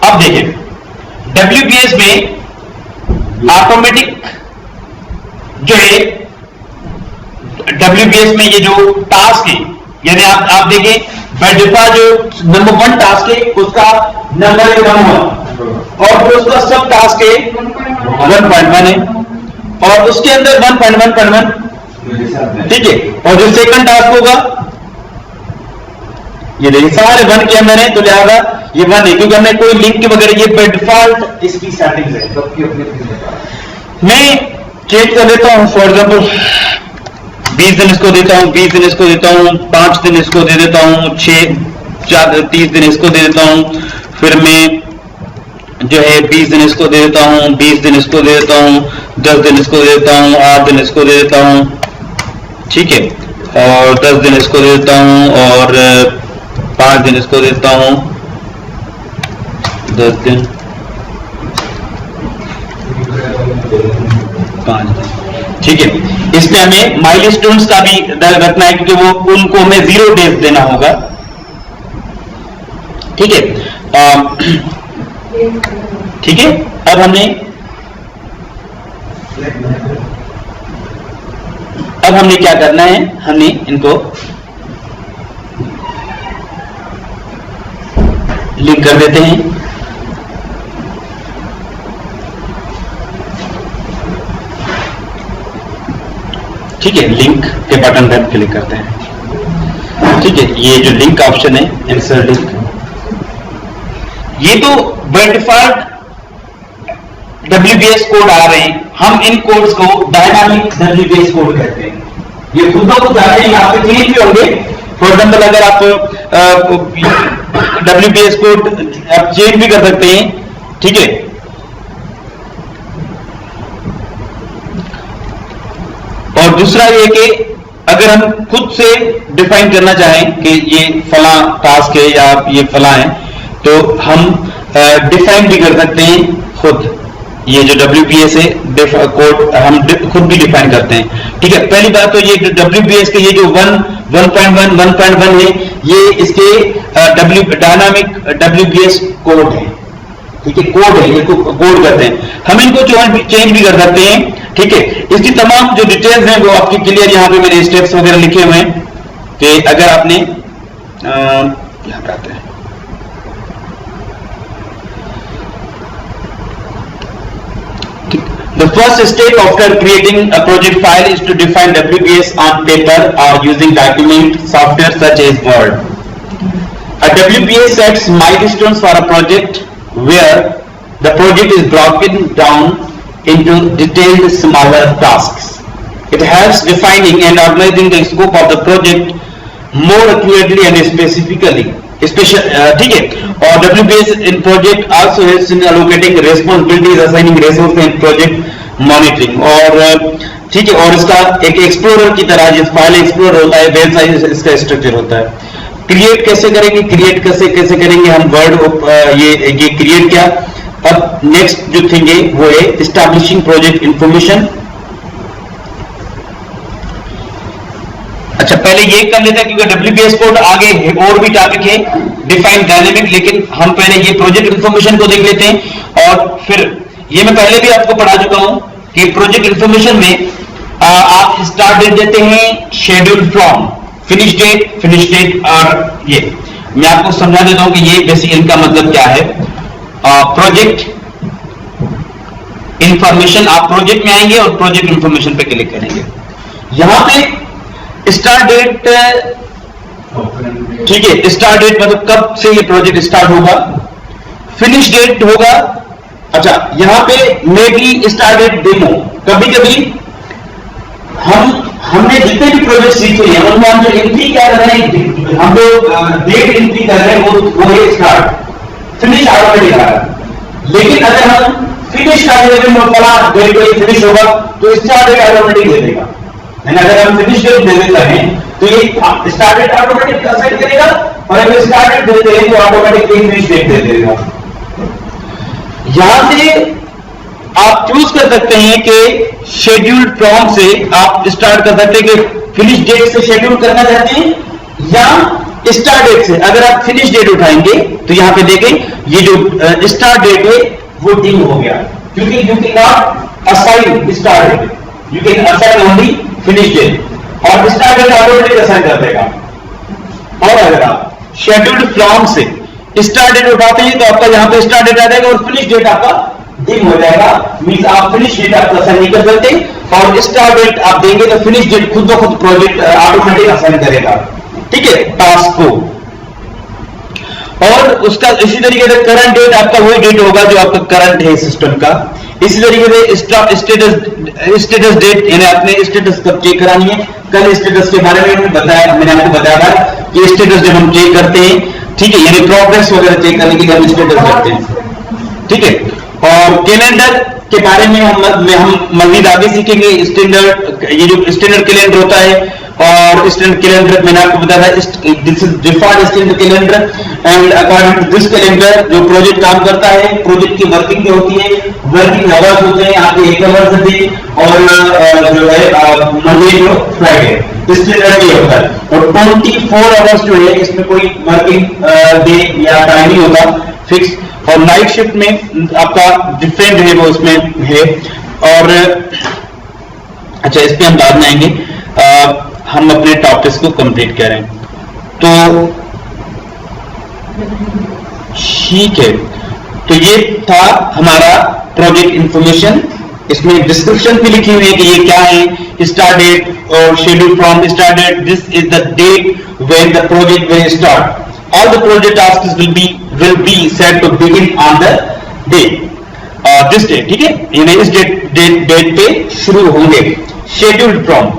अब देखिए WBS में ऑटोमेटिक जो है, WBS में ये जो टास्क है, यानी आप देखें बाय डिफॉल्ट जो नंबर 1 टास्क है उसका नंबर है 1 और जो उसका सब टास्क है 1.1 है, और उसके अंदर 1.1.1, ठीक है। और जो सेकंड टास्क होगा ये देखिए सारे 1 के अंदर है, तो लिहाजा ये 1 है, क्योंकि हमने कोई लिंक वगैरह, ये बाय डिफॉल्ट इसकी सेटिंग्स है। मैं चेंज कर देता हूं, फॉर एग्जांपल 20 दिन इसको देता हूं, 20 दिन इसको देता हूं, 5 दिन इसको दे देता हूं, 30 दिन इसको दे देता हूं, फिर मैं जो है 20 दिन इसको दे देता हूं, 20 दिन इसको दे देता हूं, 10 दिन इसको दे देता हूं, 8 दिन इसको दे देता हूं, ठीक है, और 10 दिन इसको दे देता हूं, और 5 दिन इसको देता हूं, 10 दिन, 5 दिन, ठीक है। इसमें हमें माइलस्टोन्स का भी रखना है, क्योंकि वो उनको हमें 0 डेज देना होगा, ठीक है। ठीक है, अब हमने क्या करना है, हमने इनको लिंक कर देते हैं, ठीक है। लिंक के बटन पर क्लिक करते हैं, ठीक है। ये जो लिंक का ऑप्शन है, इंसर्ट लिंक, ये तो बाय डिफॉल्ट WBS कोड आ रहे हैं, हम इन कोड्स को डायनामिक WBS कोड कहते हैं। ये खुद ब खुद आते हैं, यहाँ पे चेंज भी होंगे। फॉर एग्जाम्पल अगर आप WBS कोड आप चेंज भी कर सकते हैं, ठीक है। और दूसरा ये कि अगर हम खुद से डिफाइन करना चाहें कि ये फला टास्क है या ये फला है, तो हम डिफाइन भी कर सकते हैं खुद। ये जो WBS है कोड हम खुद भी डिफाइन करते हैं, ठीक है। पहली बात तो ये जो WBS के ये जो 1.1 है, ये इसके डायनामिक WBS कोड है, ठीक है, कोड है, इसको कोड करते हैं। हम इनको चेंज भी कर सकते हैं, ठीक है। इसकी तमाम जो डिटेल्स हैं वो आपकी क्लियर यहां पे मैंने स्टेप्स वगैरह लिखे हुए हैं कि अगर आपने यहां पे आते हैं, the first step after creating a project file is to define WBS on paper or using document software such as Word. A WBS sets milestones for a project where the project is broken down into detailed smaller tasks. It helps defining and organizing the scope of the project more accurately and specifically. ठीक है। और WBS in project also helps in allocating responsibilities, assigning resources and project monitoring. और ठीक है, और इसका एक explorer की तरह, जिस फाइल एक्सप्लोरर होता है वैसा ही इसका स्ट्रक्चर होता है। क्रिएट कैसे करेंगे, क्रिएट कैसे करेंगे हम वर्ड, ये क्रिएट क्या। अब नेक्स्ट जो थिंग है वो है एस्टैब्लिशिंग प्रोजेक्ट इंफॉर्मेशन। अच्छा, पहले ये कर लेते हैं क्योंकि WBS कोड आगे है, और भी टॉपिक है डिफाइन डायनेमिक, लेकिन हम पहले ये प्रोजेक्ट इंफॉर्मेशन को देख लेते हैं। और फिर ये मैं पहले भी आपको पढ़ा चुका हूं कि प्रोजेक्ट इंफॉर्मेशन में आप स्टार्ट डेट देते हैं, शेड्यूल फ्रॉम, फिनिश डेट, और ये मैं आपको समझा देता हूं कि ये बेसिक इनका मतलब क्या है। प्रोजेक्ट इंफॉर्मेशन, आप प्रोजेक्ट में आएंगे और प्रोजेक्ट इंफॉर्मेशन पे क्लिक करेंगे। यहां पे स्टार्ट डेट, ठीक है, स्टार्ट डेट मतलब कब से ये प्रोजेक्ट स्टार्ट होगा, फिनिश डेट होगा। अच्छा, यहां पे may be start date demo, कभी कभी हमने जितने भी प्रोजेक्ट सीखे हैं उनमें हम जो एंट्री क्या कर रहे हैं, हम लोग डेट एंट्री कर रहे हैं वो है स्टार्ट, फिनिश ऑटोमेटिक आ रहा है। लेकिन अगर हम फिनिश का डेट डेट को फिनिश होगा तो स्टार्ट डेट ऑटोमेटिक दे देगा, यानी अगर हम फिनिश डेट दे देते हैं तो ये स्टार्ट डेट ऑटोमेटिक असाइन करेगा, और अगर स्टार्ट डेट देते हैं तो ऑटोमेटिक फिनिश डेट दे देगा। यहां से आप चूज कर सकते हैं कि शेड्यूल फ्रॉम से आप स्टार्ट कर सकते हैं कि फिनिश डेट से शेड्यूल करना चाहते हैं या स्टार्ट डेट से। अगर आप फिनिश डेट उठाएंगे तो यहां पे देखें ये जो स्टार्ट डेट है वो डिम हो गया, क्योंकि you can not assign start date, you can assign only finish date, और स्टार्ट डेट ऑटोमेटिक असाइन कर देगा। और अगर आप शेड्यूल्ड फ्रॉम से स्टार्ट डेट उठाते हैं तो आपका यहां पे स्टार्ट डेट आ जाएगा और फिनिश डेट आपका डिम हो जाएगा, मींस आप फिनिश डेट आप असाइन नहीं कर सकते, और स्टार्ट डेट आप देंगे तो फिनिश डेट खुद ब खुद प्रोजेक्ट ऑटोमेटिक असाइन करेगा, ठीक है, टास्क को। और उसका इसी तरीके से करंट डेट आपका वही डेट होगा जो आपका करंट है सिस्टम का। इसी तरीके से स्टेटस डेट, यानी अपने स्टेटस कब चेक करानी है। कल स्टेटस के बारे में मैंने आपको बताया था कि स्टेटस जब हम चेक करते हैं, ठीक है, यानी प्रोग्रेस वगैरह चेक करने के लिए हम स्टेटस करते हैं, ठीक है। और कैलेंडर के बारे में हम मजीद आगे सीखेंगे। स्टैंडर्ड, ये जो स्टैंडर्ड कैलेंडर होता है, और स्टैंडर्ड कैलेंडर मैंने आपको बताया था, this is default standard calendar, and according to this calendar जो प्रोजेक्ट काम करता है, प्रोजेक्ट की वर्किंग जो होती है, वर्किंग आवर्स होते हैं आपके 1 आवर्स डे, और जो है Monday to Friday standard day होता है। और 24 आवर्स जो है इसमें कोई वर्किंग डे या टाइम नहीं होता फिक्स। और नाइट शिफ्ट में आपका डिफरेंट है वो उसमें है। और अच्छा, इस पे हम बाद में आएंगे, हम अपने टॉपिक्स को कंप्लीट करें तो ठीक है। तो ये था हमारा प्रोजेक्ट इंफॉर्मेशन। इसमें डिस्क्रिप्शन भी लिखी हुई है कि ये क्या है, स्टार्ट डेट और schedule from start date, this is the date when the project will start, all the project tasks will be set to begin on the day, this day, ठीक है, यानी इस डेट पे शुरू होंगे। scheduled from,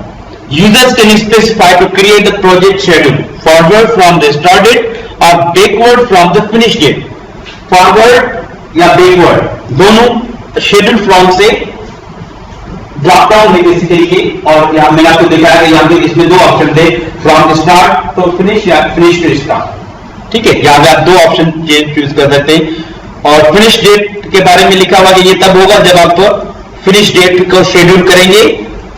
users can specify to create the project schedule forward from the start date or backward from the finish date। forward या backward दोनों schedule from से ड्रॉप डाउन है बेसिकली के। और यहां मैंने आपको दिखाया कि यहां पे इसमें दो ऑप्शन थे, फ्रॉम स्टार्ट टू फिनिश या फिनिश टू स्टार्ट, ठीक है। यहां पे आप दो ऑप्शन चूज कर सकते हैं। और फिनिश डेट के बारे में लिखा हुआ कि ये तब होगा जब आप फिनिश डेट को शेड्यूल करेंगे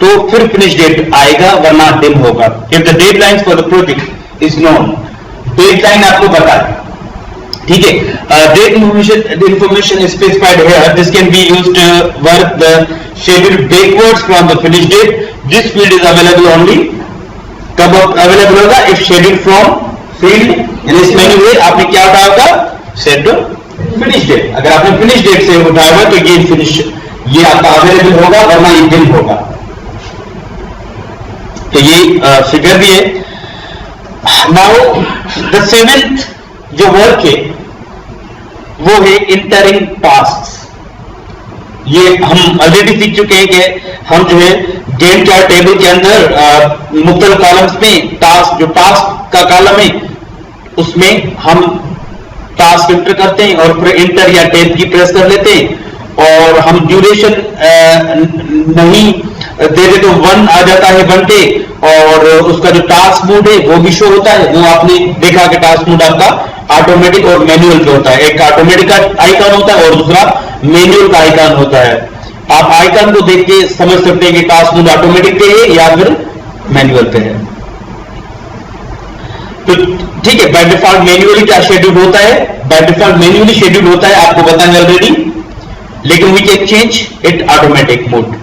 तो फिर फिनिश डेट आएगा, वरना डिम होगा। If the deadline for the project is known, deadline आपको पता है, ठीक है। Date information specified here, this can be used to work the schedule backwards from the finish date. This field is available only, कब available होगा, if schedule from field, यानी इस menu में आपने क्या उठाया होगा, सेट टू फिनिश डेट। अगर आपने फिनिश डेट से उठाया हुआ तो ये फिनिश, ये आपका अवेलेबल होगा, वरना ये डिम होगा। तो ये फिगर भी है। नाउ द सेवेंथ जो वर्क है वो है इंटरिंग टास्क। ये हम ऑलरेडी सीख चुके हैं कि हम जो है गैंट चार्ट टेबल के अंदर मुख्तलिफ कॉलम्स में टास्क, जो टास्क का कॉलम है उसमें हम टास्क इंटर करते हैं और फिर इंटर या टैब की प्रेस कर लेते हैं, और हम ड्यूरेशन नहीं देते तो 1 आ जाता है 1 डे, और उसका जो टास्क मोड है वो भी शो होता है। वो आपने देखा कि टास्क मोड आपका ऑटोमेटिक और मैनुअल पे होता है, एक ऑटोमेटिक का आइकन होता है और दूसरा मैनुअल का आइकन होता है। आप आइकन को देख के समझ सकते हैं कि टास्क मोड ऑटोमेटिक पे है या फिर मैनुअल पे है। तो ठीक है, बाय डिफॉल्ट मैन्युअली क्या शेड्यूल होता है, बाय डिफॉल्ट मैन्युअली शेड्यूल होता है, आपको बताएंगे ऑलरेडी, लेकिन we can change it automatic mode.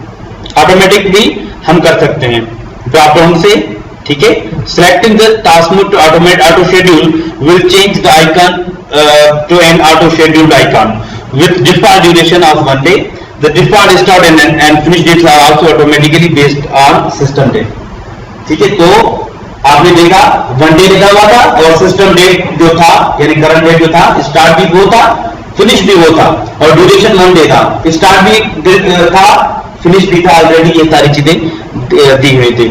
Automatic भी हम कर सकते हैं ड्रॉप डाउन से, ठीक है। Selecting the task mode to automate auto schedule will change the icon to an auto scheduled icon with default duration of 1 day. the default start and finish dates are also automatically based on system date. ठीक है, तो आपने देखा 1 day लिखा हुआ था और system date जो था यानी करंट डेट जो था, स्टार्ट भी वो था, फिनिश भी वो था, और ड्यूरेशन 1 डे था, स्टार्ट भी था, फिनिश भी था, ऑलरेडी ये सारी चीजें दी हुई थी।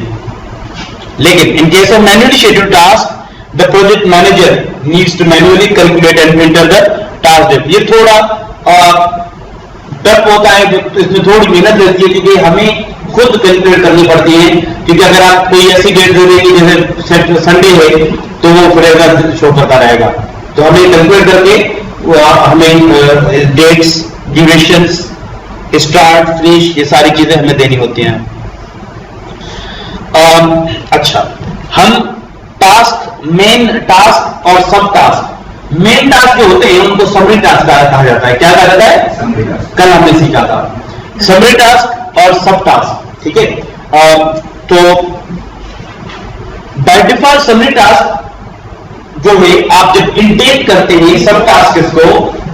लेकिन in case of manually scheduled task the project manager needs to manually calculate and enter the task date. ये थोड़ा टफ होता है, इसमें थोड़ी मेहनत रहती है क्योंकि हमें खुद कैलकुलेट करनी पड़ती है, क्योंकि अगर आप कोई ऐसी डेट दे देंगे जैसे संडे है तो वो फिर शो करता रहेगा, तो हमें कैलकुलेट करके हमें डेट्स, ड्यूरेशंस, स्टार्ट, फिनिश, ये सारी चीजें हमें देनी होती हैं। अच्छा, हम टास्क, मेन टास्क और सब टास्क, मेन टास्क जो होते हैं उनको समरी टास्क कहा जाता है। क्या कहा जाता है? कल हमने सीखा था समरी टास्क और सब टास्क, ठीक है। तो बाय डिफॉल्ट समरी टास्क जो है, आप जब इंटेक करते हैं सब टास्क को,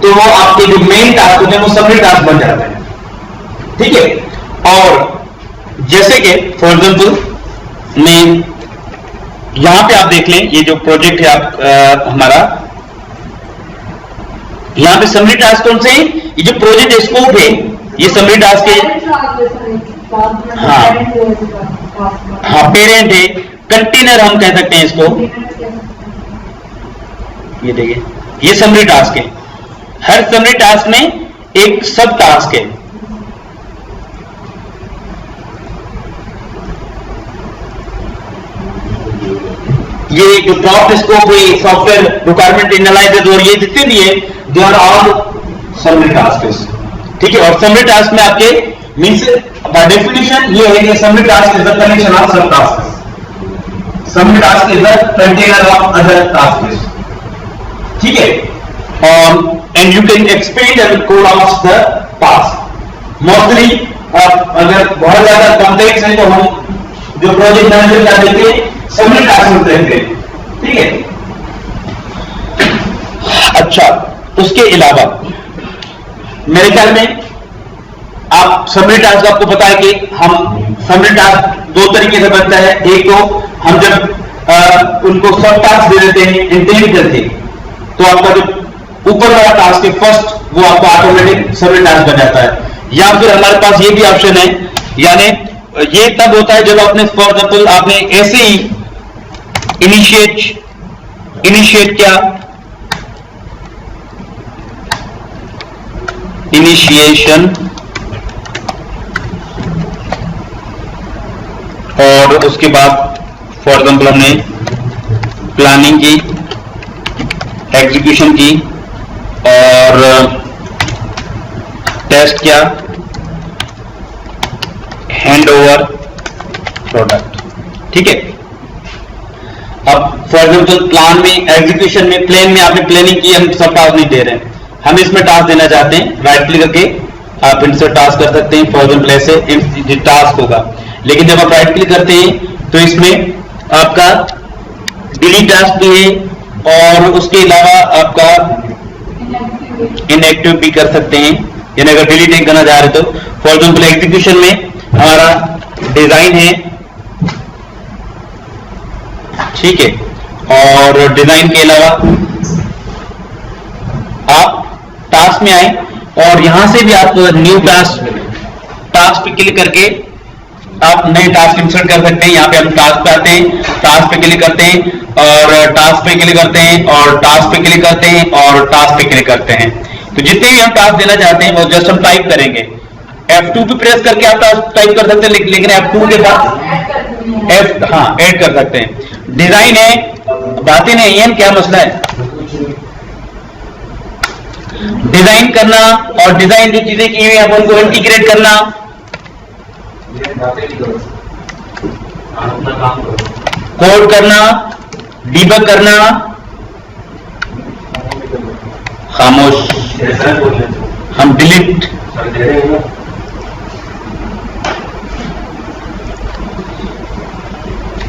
तो वो आपके जो मेन टास्क होते हैं वो समरी टास्क बन जाते हैं, ठीक है। और जैसे कि फॉर एग्जांपल में यहां पे आप देख लें, ये जो प्रोजेक्ट है आप हमारा, यहां पे समरी टास्क कौन से हैं? ये जो प्रोजेक्ट स्कोप है ये समरी टास्क है। हाँ, पेरेंट है, कंटेनर हम कह सकते हैं इसको। ये देखिए, ये समरी टास्क है। हर समरी टास्क में एक सब टास्क है। ये जो ड्रॉप स्कोप है, सॉफ्टवेयर रिक्वायरमेंट एनालिसिस और ये जितने भी है, they are all summary task, ठीक है। और समरी टास्क में आपके मींस बाय डेफिनेशन ये है कि summary task is the collection of sub task, summary task is the container of other task, ठीक है। And you can expand and code of the task. Mostly अगर बहुत ज्यादा कॉम्प्लेक्स है तो हम जो प्रोजेक्ट मैनेजर क्या देते हैं, समरी टास्क में देते हैं, ठीक है। अच्छा, उसके अलावा मेरे ख्याल में आप समरी टास्क, आपको पता है कि हम समरी टास्क 2 तरीके से बनता है। एक तो हम जब उनको सब टास्क दे देते हैं इंटेंड करके, तो आपका जो ऊपर वाला टास्क है फर्स्ट, वो आपका ऑटोमेटिक समरी टास्क बन जाता है। या फिर हमारे पास ये भी ऑप्शन है, यानी ये तब होता है जब आपने फॉर एग्जाम्पल आपने ऐसे ही इनिशिएट क्या, इनिशिएशन, और उसके बाद फॉर एग्जाम्पल हमने प्लानिंग की, एग्जीक्यूशन की और टेस्ट किया, हैंड ओवर प्रोडक्ट, ठीक है। अब फॉर एग्जाम्पल प्लान में, एग्जीक्यूशन में, प्लान में आपने प्लानिंग की, हम सब टास्क नहीं दे रहे हैं, हम इसमें टास्क देना चाहते हैं, राइट क्लिक करके आप इंसर्ट टास्क कर सकते हैं। फॉर एग्जाम्पल ऐसे टास्क होगा, लेकिन जब आप राइट क्लिक करते हैं तो इसमें आपका डिलीट टास्क भी है और उसके अलावा आपका इनएक्टिव भी कर सकते हैं, यानी अगर डिलीट नहीं करना चाह रहे तो। फॉर एग्जाम्पल एग्जीक्यूशन में हमारा डिजाइन है, ठीक है, और डिजाइन के अलावा आप टास्क में आए और यहां से भी आप न्यू टास्क पे क्लिक करके आप नए टास्क इंसर्ट कर सकते हैं। यहाँ पे हम टास्क पे आते हैं, टास्क पे क्लिक करते हैं और टास्क पे क्लिक करते हैं और टास्क पे क्लिक करते हैं और टास्क पे क्लिक करते हैं। तो जितने भी हम टास्क देना चाहते हैं वो जस्ट हम टाइप करेंगे, F2 पे प्रेस करके आप टाइप कर सकते हैं, लेकिन F2 के बाद ऐड कर सकते हैं। डिजाइन है, बातें नहीं है, क्या मसला है? डिजाइन करना और डिजाइन जो चीजें की हुई है उनको इंटीग्रेट करना, कोड करना, डीबग करना, खामोश, हम डिलीट,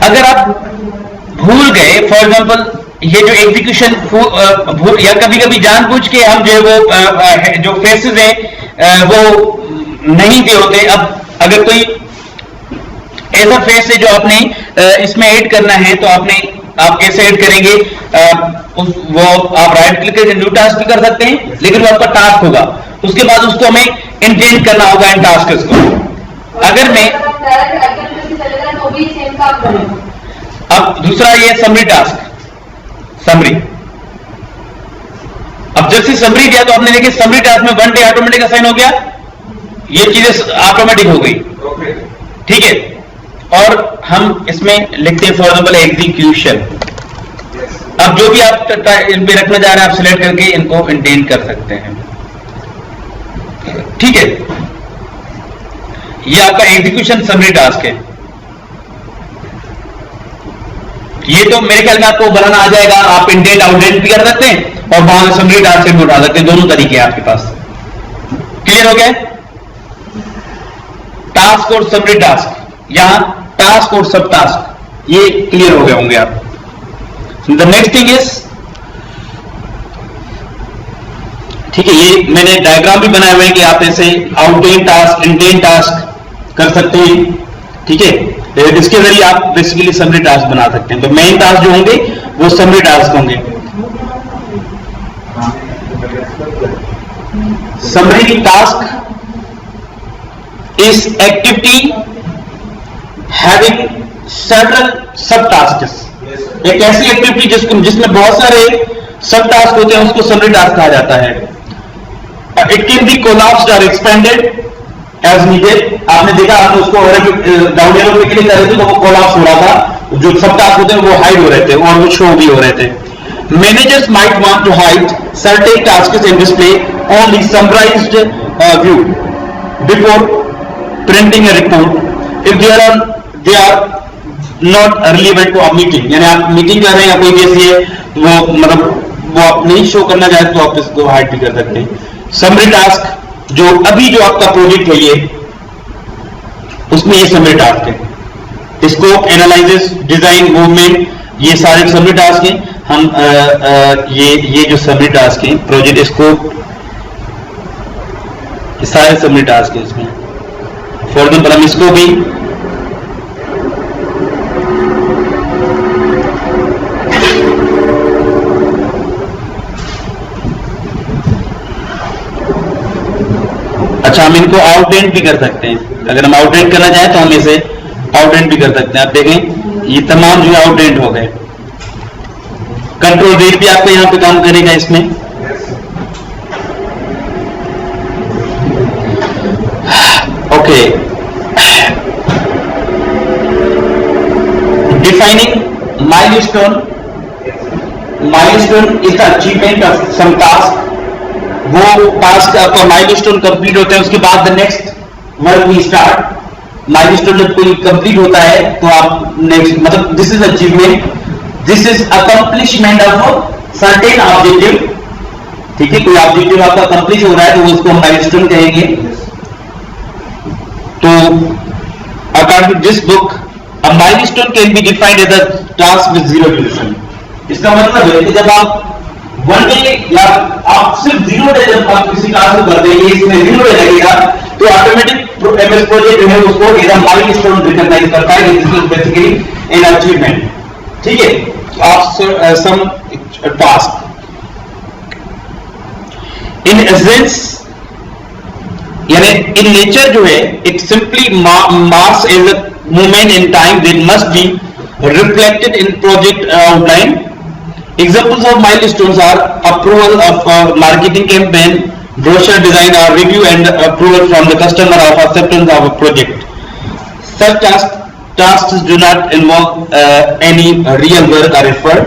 अगर आप भूल गए फॉर एग्जांपल ये जो एग्जीक्यूशन या कभी कभी जानबूझ के हम जो है वो जो फेसेस है वो नहीं दिए होते। अब अगर कोई ऐसा फेस है जो आपने इसमें ऐड करना है तो आप कैसे ऐड करेंगे? वो आप राइट क्लिक करके न्यू टास्क भी कर सकते हैं, लेकिन वो आपका टास्क होगा। उसके बाद उसको हमें इंडेंट करना होगा इन टास्क को। अगर मैं अब दूसरा ये समरी टास्क, समरी, अब जब से समरी दिया तो आपने देखिए समरी टास्क में 1 डे ऑटोमेटिक असाइन हो गया, ये चीजें ऑटोमेटिक हो गई, ठीक है। और हम इसमें लिखते हैं फॉर एग्जाम्पल एग्जीक्यूशन। अब जो भी आप इन पे रखना जा रहे हैं आप सिलेक्ट करके इनको इंडेंट कर सकते हैं, ठीक है। ये आपका एग्जीक्यूशन समरी टास्क है। ये तो मेरे ख्याल में आपको बनाना आ जाएगा, आप इंडेंट आउटडेंट भी कर सकते हैं और वहां समरी टास्क से भी उठा सकते हैं, दोनों तरीके हैं आपके पास। क्लियर हो गया? टास्क और समरी टास्क, यहां टास्क और सब टास्क, ये क्लियर हो गए होंगे आप। द नेक्स्ट थिंग इज, ठीक है, ये मैंने डायग्राम भी बनाए हुए हैं कि आप ऐसे आउटडेंट टास्क, इंडेंट टास्क कर सकते हैं, ठीक है। इसके जरिए आप बेसिकली समरी टास्क बना सकते हैं। तो मेन टास्क जो होंगे वो समरी टास्क होंगे। Summary task is activity having several सब टास्क। एक ऐसी एक्टिविटी जिसमें बहुत सारे सब टास्क होते हैं उसको समरी टास्क कहा जाता है। इट कैन बी कोलैप्स्ड और एक्सपेंडेड एज नीडेड। आपने देखा, आपने उसको डाउन एरो पे क्लिक कर रहे थे तो वो कोलैप्स हो रहा था, जो सब टास्क होते हैं वो हाइड हो रहे थे और वो शो भी हो रहे थे। Managers might want to hide certain tasks in display only summarized view before printing a report if they are not relevant to a meeting. यानी आप मीटिंग कर रहे हैं या कोई कैसी है वो मतलब वो आप नहीं शो करना चाहते तो आप इसको हाइड भी कर सकते हैं। समरी टास्क जो अभी जो आपका प्रोजेक्ट है ये, उसमें ये समरी टास्क है। स्कोप, एनालिसिस, डिजाइन, मूवमेंट, ये सारे समरी टास्क हैं। हम ये जो समरी टास्क हैं, प्रोजेक्ट स्कोप, सारे समरी टास्क हैं इसमें। फॉर एग्जाम्पल हम इसको भी अच्छा, हम इनको आउटडेंट भी कर सकते हैं। अगर हम आउटडेंट करना चाहें तो हम इसे आउटडेंट भी कर सकते हैं। आप देखें ये तमाम जो आउटडेंट हो गए। कंट्रोल रेट भी आपको यहां पे काम करेगा इसमें। Okay, defining milestone. Milestone is the achievement of some task. वो टास्क आपका माइलस्टोन कंप्लीट होते हैं उसके बाद the next work we start. Milestone जब कोई कंप्लीट होता है तो आप नेक्स्ट, मतलब this is achievement, this is accomplishment of certain objective, ठीक है। कोई ऑब्जेक्टिव आपका कंप्लीट हो रहा है तो उसको हम माइलस्टोन कहेंगे। तो according to this book a milestone can be defined as a task with zero duration. इसका मतलब है कि जब आप 1 डे या आप सिर्फ 0 डे जब आप किसी टास्क को कर देंगे, इसमें 0 डे लगेगा तो ऑटोमेटिक एमएस प्रोजेक्ट जो है उसको एज अ माइलस्टोन रिकॉग्नाइज करता है। This is basically an achievement, ठीक है, of some task. In essence यानी इन नेचर जो है it simply marks as a movement in time that must be reflected in project outline. Examples of milestones are approval of a marketing campaign, brochure design, or review and approval from the customer of acceptance of a project. Such tasks do not involve any real work or effort.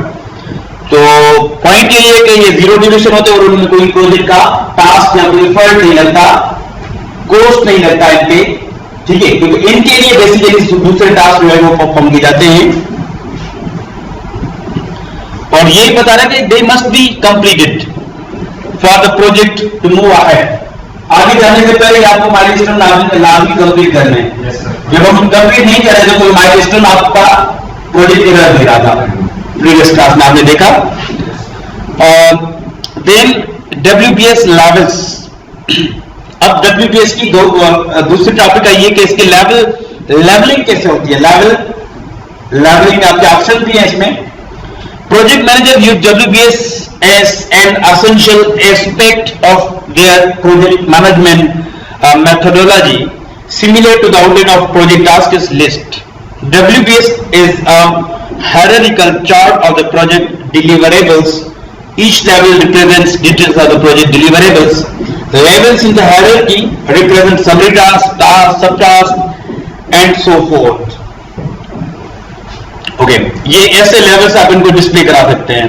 तो point ये है कि ये zero duration होते हैं और उनमें कोई प्रोजेक्ट का टास्क या कोई एफर्ट नहीं लगता, कॉस्ट नहीं लगता इन पे, ठीक है, क्योंकि इनके लिए बेसिकली दूसरे टास्क जो है वो परफॉर्म किए जाते हैं। और ये बता रहा है कि they must be completed for the project to move ahead. आगे जाने से पहले आपको माइलस्टोन लाजमी कंप्लीट करने हैं। जब हम कंप्लीट नहीं कर रहे थे तो माइलस्टोन आपका प्रोजेक्ट एरर दे रहा था, प्रीवियस क्लास में आपने देखा। और देन WBS levels अब WBS की दूसरी टॉपिक आई है कि इसकी लेवलिंग कैसे होती है। लेवलिंग आपके ऑप्शन भी है इसमें। Project manager use WBS as an essential aspect of their project management methodology, similar to the outline of project tasks list. WBS is a hierarchical chart of the project deliverables. Each level represents details of the project deliverables. The levels in the hierarchy represent summary tasks, subtasks, and so forth. Okay, ये ऐसे levels आप इनको display करा सकते हैं।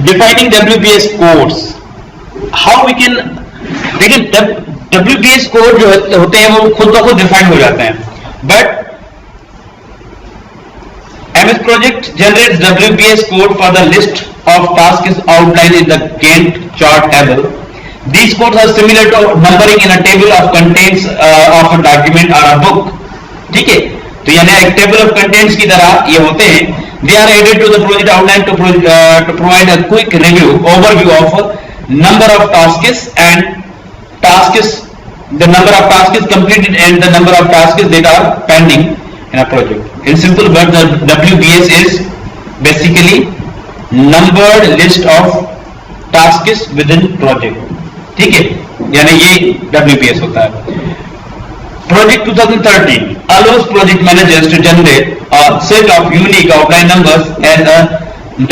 Defining WBS codes, how we can, लेकिन WBS code जो होते हैं वो खुद ब खुद डिफाइन हो जाते हैं, but MS Project generates WBS code for the list of tasks outlined in the Gantt chart table. These codes are similar to numbering in a table of contents of a document or a book. ठीक है, तो यानी एक table of contents की तरह ये होते हैं। They are added to the project outline to provide a quick overview of number of tasks and the number of tasks completed and the number of tasks that are pending in a project. In simple words, the WBS is basically numbered list of tasks within project. ठीक है, यानी ये WBS होता है। Project 2013 allows project managers to generate a set of unique outline numbers as a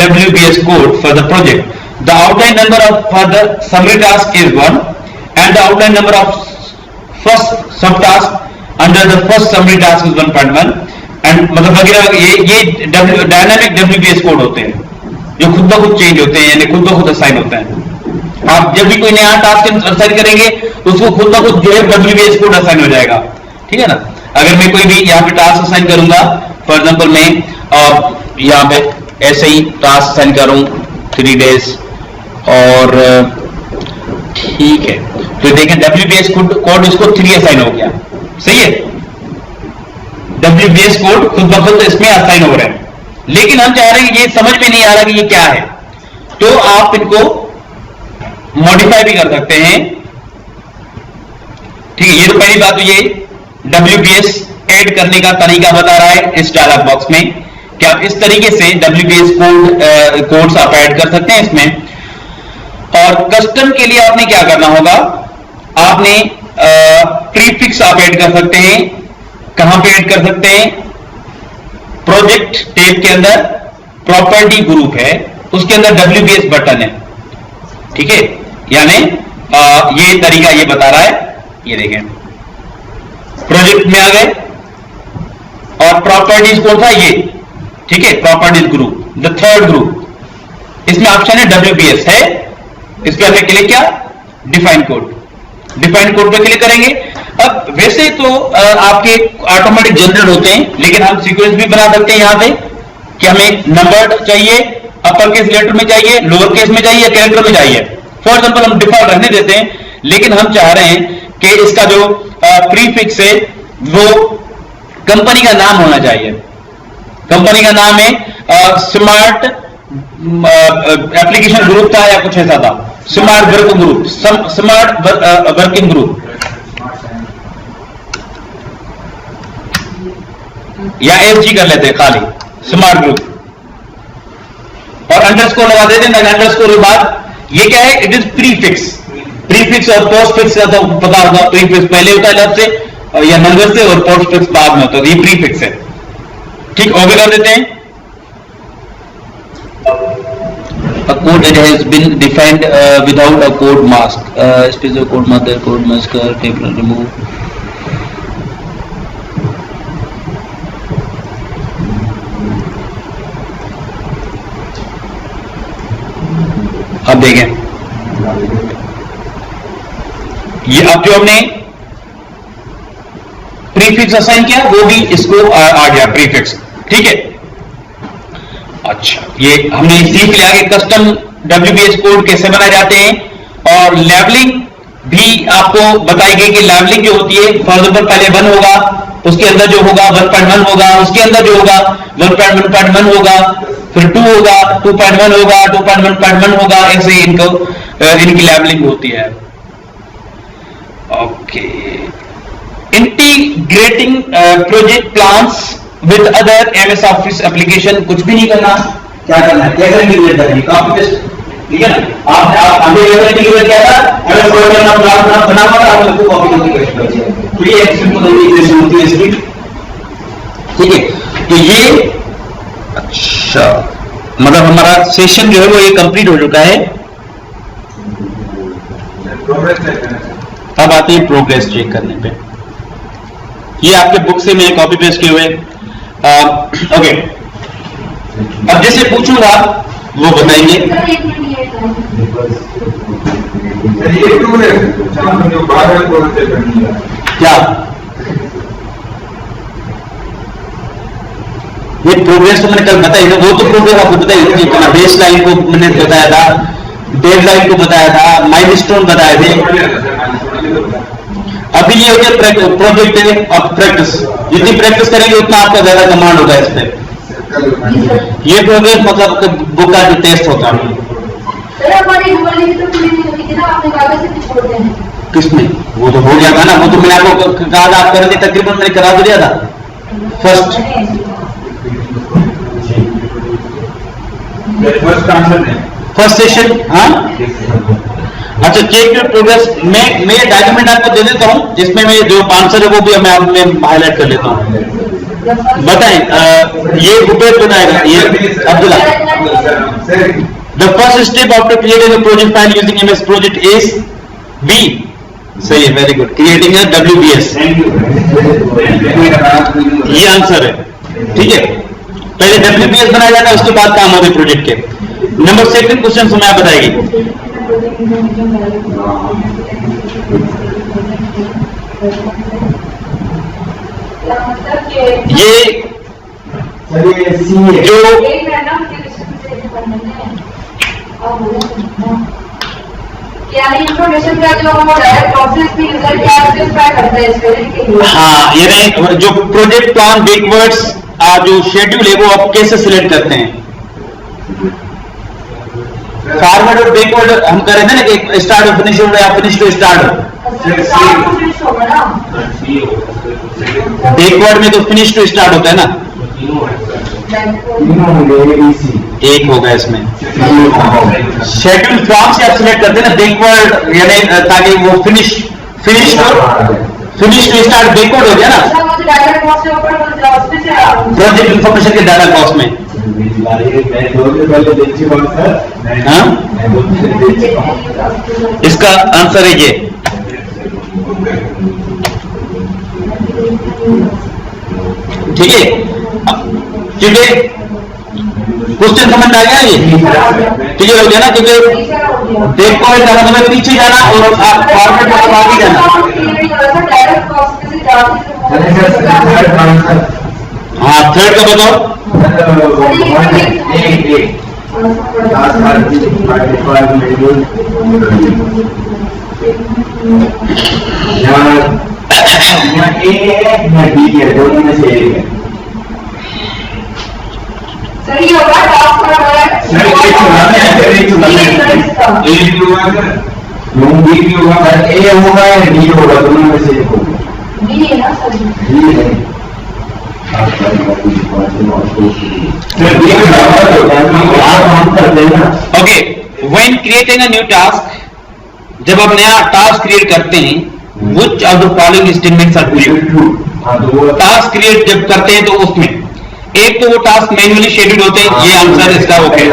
WBS code for the project. The outline number for the summary task is 1 and the outline number of first subtask under the first summary task is 1.1 and मतलब वगैरह ये dynamic WBS code होते हैं जो खुद ब खुद change होते हैं, यानी खुद ब खुद असाइन होते हैं। आप जब भी कोई नया टास्क असाइन करेंगे उसको खुद ब खुद जो है WBS कोड असाइन हो जाएगा। ठीक है ना। अगर मैं कोई भी यहाँ पे टास्क असाइन करूंगा, फॉर एग्जांपल मैं यहाँ पे ऐसे ही टास्क असाइन करूं 3 days और ठीक है, तो देखें WBS कोड इसको 3 असाइन हो गया। सही है, WBS कोड खुद ब खुद इसमें असाइन हो रहे हैं, लेकिन हम चाह रहे हैं ये समझ में नहीं आ रहा कि ये क्या है, तो आप इनको मॉडिफाई भी कर सकते हैं। ठीक है, ये तो पहली बात, तो ये WBS ऐड करने का तरीका बता रहा है इस डायलॉग बॉक्स में कि आप इस तरीके से WBS कोड्स आप ऐड कर सकते हैं इसमें। और कस्टम के लिए आपने क्या करना होगा, आपने प्रीफिक्स आप ऐड कर सकते हैं। कहां पे ऐड कर सकते हैं? प्रोजेक्ट टेब के अंदर प्रॉपर्टी ग्रुप है, उसके अंदर WBS बटन है। ठीक है, यानी ये तरीका ये बता रहा है। ये देखें, प्रोजेक्ट में आ गए और प्रॉपर्टीज कौन था ये, ठीक है, properties group, the third group, इसमें ऑप्शन है WBS है। इसके हमने क्लिक किया, डिफाइन कोड पे क्लिक करेंगे। अब वैसे तो आपके ऑटोमेटिक जनरेट होते हैं, लेकिन हम सीक्वेंस भी बना सकते हैं यहाँ पे कि हमें नंबर्ड चाहिए, अपर केस लेटर में चाहिए, लोअर केस में चाहिए, कैरेक्टर में चाहिए। फॉर एग्जांपल हम डिफॉल्ट रहने देते हैं, लेकिन हम चाह रहे हैं कि इसका जो प्रीफिक्स है वो कंपनी का नाम होना चाहिए। कंपनी का नाम है स्मार्ट एप्लीकेशन ग्रुप था या कुछ ऐसा था, smart work group, smart working group, या SG कर लेते हैं खाली, स्मार्ट ग्रुप, और अंडरस्कोर लगा देते हैं। अंडरस्कोर के बाद ये क्या है, इट इज प्रीफिक्स और पोस्टफिक्स का तो पता होगा, प्रीफिक्स पहले होता है अलग से या नंबर से, और पोस्टफिक्स बाद में होता है, ये प्रीफिक्स है। ठीक, ओके कर देते हैं। A code that has been defined without a code mask, special code mother, code masker, table remove. अब देखें, ये अब जो हमने प्रीफिक्स असाइन किया वो भी इसको आ गया प्रीफिक्स। ठीक है, अच्छा, ये हमने सीख लिया कि कस्टम WBS कोड कैसे बनाए जाते हैं, और लेवलिंग भी आपको बताई गई कि लेवलिंग जो होती है, फॉर एग्जांपल पहले 1 होगा, उसके अंदर जो होगा 1.1 होगा, उसके अंदर जो होगा 1.1.1 होगा, फिर 2 होगा, 2.1 होगा, 2.1.1 होगा, ऐसे इनकी लेवलिंग होती है। Okay, integrating project plans with other MS office application, कुछ भी नहीं करना। क्या करना है, कैसे इंटीग्रेट करना है, कॉपी पेस्ट, ठीक है ना। आप हमने इंटीग्रेट किया था, एमएस वर्ड में प्लान बना हुआ था, आप उसको कॉपी करके पेस्ट कर दिया, तो ये एक सिंपल इंटीग्रेशन होती है इसकी, ठीक है। तो ये अच्छा, मतलब हमारा सेशन जो है वो ये कंप्लीट हो चुका है। अब आते हैं प्रोग्रेस चेक करने पे। ये आपके बुक से मैंने कॉपी पेस्ट किए हुए। ओके, अब जैसे पूछूंगा वो बताएंगे। क्या ये प्रोग्रेस तो मैंने कल बताई था, वो तो प्रोग्रेस आपको बताई, बेस लाइन को मैंने बताया था, डेडलाइन को बताया था, माइलस्टोन बताए थे। अभी ये हो गया प्रोजेक्ट है, अब प्रैक्टिस, जितनी प्रैक्टिस करेंगे उतना आपका ज्यादा कमांड होगा इस पे। ये प्रोग्रेस मतलब बुक का जो टेस्ट होता है। किसमें, वो तो हो गया था ना, वो तो मैंने आपको कहा था आप करेंगे, तकरीबन मैंने करा तो दिया था फर्स्ट सेशन। हाँ अच्छा, चेक योर प्रोग्रेस। मैं ये डॉक्यूमेंट आपको दे देता हूं जिसमें मैं जो आंसर है वो भी मैं हाईलाइट कर लेता हूं। बताएं, ये उबैद बनाएगा, ये Abdullah. The first step after creating a project file using MS Project is B. सही है, very good, creating a WBS। ये आंसर है, ठीक है। पहले WBS बनाया जाता है, उसके बाद काम होते प्रोजेक्ट के। नंबर सेकंड क्वेश्चन सुना, आप बताएगी। ये जो इंफॉर्मेशन का जो डायरेक्ट प्रोसेस भी यूजर क्या करता है इसके लिए। हाँ, ये जो प्रोजेक्ट प्लान बैकवर्ड्स जो शेड्यूल है वो आप कैसे सिलेक्ट करते हैं। फॉरवर्ड और बैकवर्ड हम कर रहे थे ना कि स्टार्ट और फिनिश हो या फिनिश टू स्टार्ट। बैकवर्ड में तो फिनिश टू स्टार्ट होता है ना, एक होगा इसमें। शेड्यूल फ्रॉम से आप सिलेक्ट करते हैं ना बैकवर्ड, यानी ताकि वो फिनिश टू स्टार्ट बैकवर्ड हो गया ना। प्रोजेक्ट इंफॉर्मेशन के डाटा बॉक्स में। हाँ, इसका आंसर है ये। ठीक है, क्योंकि क्वेश्चन समझ में आ गया, ये क्लियर हो गया ना। क्योंकि बैकवर्ड जाना मतलब पीछे जाना और फॉरवर्ड मतलब आगे जाना। हाँ, थर्ड का बताओ। सही होगा, okay, when creating a new task, जब आप नया टास्क क्रिएट करते हैं, which of the following statements are true. Task create जब करते हैं तो उसमें एक तो वो टास्क मैन्युअली शेड्यूल होते हैं, ये आंसर इसका ओके।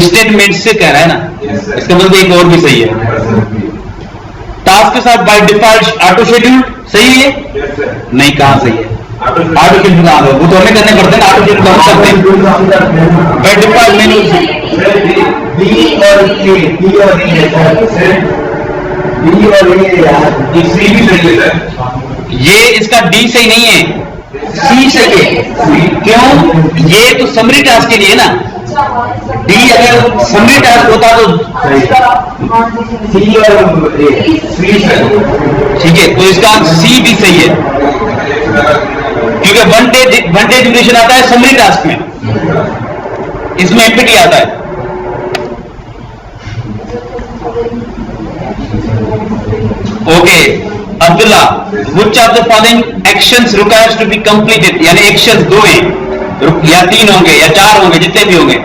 स्टेटमेंट से कह रहा है ना, इसका मतलब एक और भी सही है। टास्क के साथ बाय डिफॉल्ट ऑटो शेड्यूल सही है, नहीं, कहां सही है? ऑटो शेड्यूल कहां है? वो तो हमें करने पड़ते हैं, ऑटो शेड्यूल हम करते हैं बाय डिफॉल्ट मेनू। ये इसका डी सही नहीं है, सी सही है। क्यों? ये तो समरी टास्क के लिए ना, डी अगर समरी टास्क होता तो सी और ठीक है, तो इसका सी भी सही है, क्योंकि वन डे ड्यूरेशन आता है समरी टास्क में, इसमें एमपीटी आता है। Okay Abdullah, which of the following actions requires to be completed, यानी actions 2 हैं या 3 होंगे या 4 होंगे, जितने भी होंगे,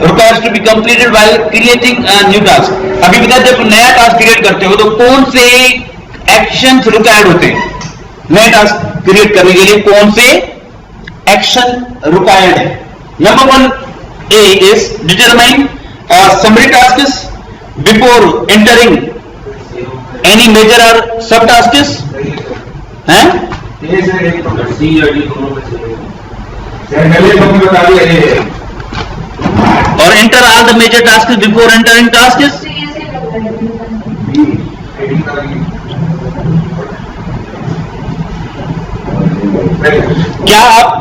requires to be completed while creating a new task. अभी बता, जब नया टास्क क्रिएट करते हो तो कौन से एक्शंस रिक्वायर्ड होते हैं? नया टास्क क्रिएट करने के लिए कौन से एक्शन रिक्वायर्ड है? Number 1 A is determine summary tasks before entering any major or subtasks, हैं? और enter all the major tasks before entering tasks. क्या आप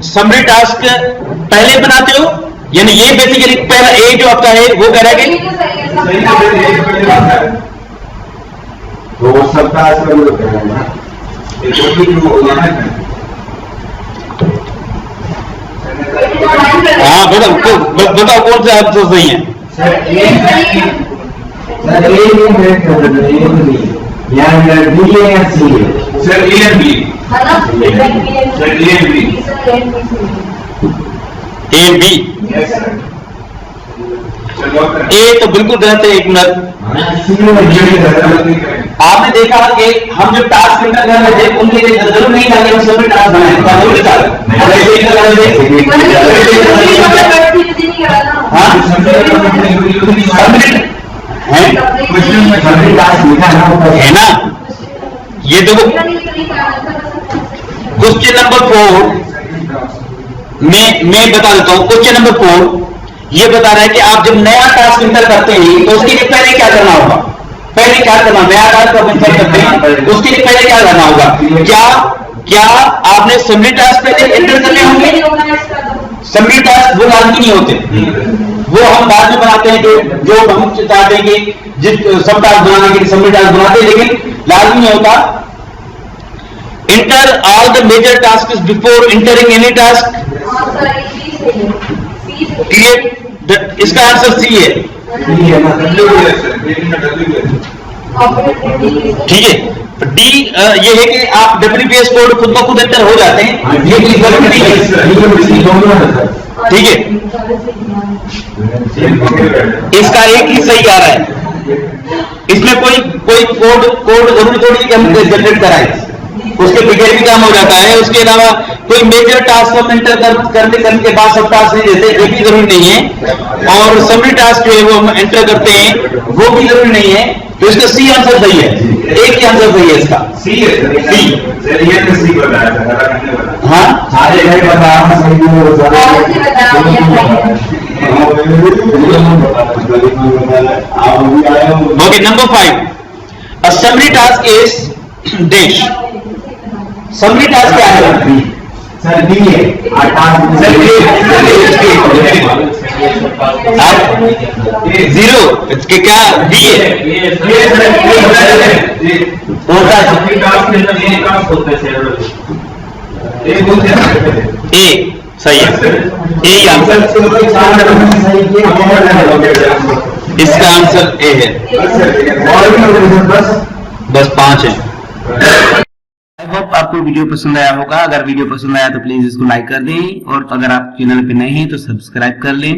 समरी टास्क पहले बनाते हो? यानी ये बेसिकली पहला ए जो आपका है वो कह रहा है कि तो सब टास्क हाँ बताओ कौन से आप सोच रही हैं? सर ए बी ए तो बिल्कुल गलत है। एक मिनट, आपने देखा कि हम जो टास्क इंटर कर रहे थे उनके लिए जरूर नहीं था कि हम सभी टास्क बनाए, है ना? ये देखो क्वेश्चन नंबर 4 मैं बता देता हूं। क्वेश्चन नंबर 4 ये बता रहा है कि आप जब नया टास्क इंटर करते हैं तो उसके लिए पहले क्या करना होगा? पहले क्या करना, नया टास्क आप इंटर करते हैं उसके लिए पहले क्या करना होगा? क्या आपने समरी टास्क पहले इंटर करने होंगे? समरी टास्क वो लाजमी नहीं होते, वो हम बाद में बनाते हैं। जो हम चाहते हैं कि जिस सब टास्क बनाने के लिए समरी टास्क बनाते हैं, लेकिन लाजमी नहीं होता। Enter all the major tasks before entering any task. Clear? इसका आंसर सी है। ठीक है। डी ये है कि आप WPS कोड खुद ब खुद एंटर हो जाते हैं, ये जरूरी नहीं है। ठीक है, इसका एक ही सही आ रहा है। इसमें कोई कोड जरूरी थोड़ी कि हम जनरेट कराएं, उसके बगैर भी काम हो जाता है। उसके अलावा कोई मेजर टास्क हम इंटर करने के बाद सब टास्क नहीं देते, ये भी जरूरी नहीं है। और समरी टास्क जो है वो हम एंटर करते हैं, वो भी जरूरी नहीं है। तो इसका सी आंसर सही है, एक ही आंसर सही है इसका। सी हाँ, okay. Number 5 a summary task is dash. Summary task क्या है? सर डी है। जीरो इसके क्या डी है? ए सही है, ए आंसर। इसका आंसर ए है। बस 5 है। आई होप आपको वीडियो पसंद आया होगा। अगर वीडियो पसंद आया तो प्लीज इसको लाइक कर दें, और अगर आप चैनल पे नए हैं तो सब्सक्राइब कर लें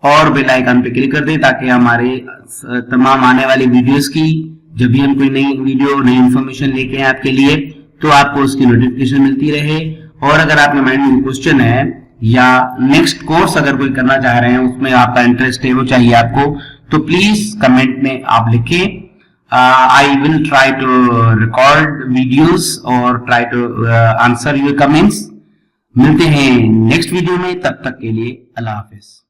और बेल आइकन पे क्लिक कर दें, ताकि हमारे तमाम आने वाली वीडियोस की जब भी हम कोई नई वीडियो नई इन्फॉर्मेशन लेके आए आपके लिए तो आपको उसकी नोटिफिकेशन मिलती रहे। और अगर आपके माइंड में क्वेश्चन है या नेक्स्ट कोर्स अगर कोई करना चाह रहे हैं, उसमें आपका इंटरेस्ट है, वो चाहिए आपको, तो प्लीज कमेंट में आप लिखें। I will try to record videos or try to answer your comments. मिलते हैं नेक्स्ट वीडियो में, तब तक के लिए अल्लाह हाफिज।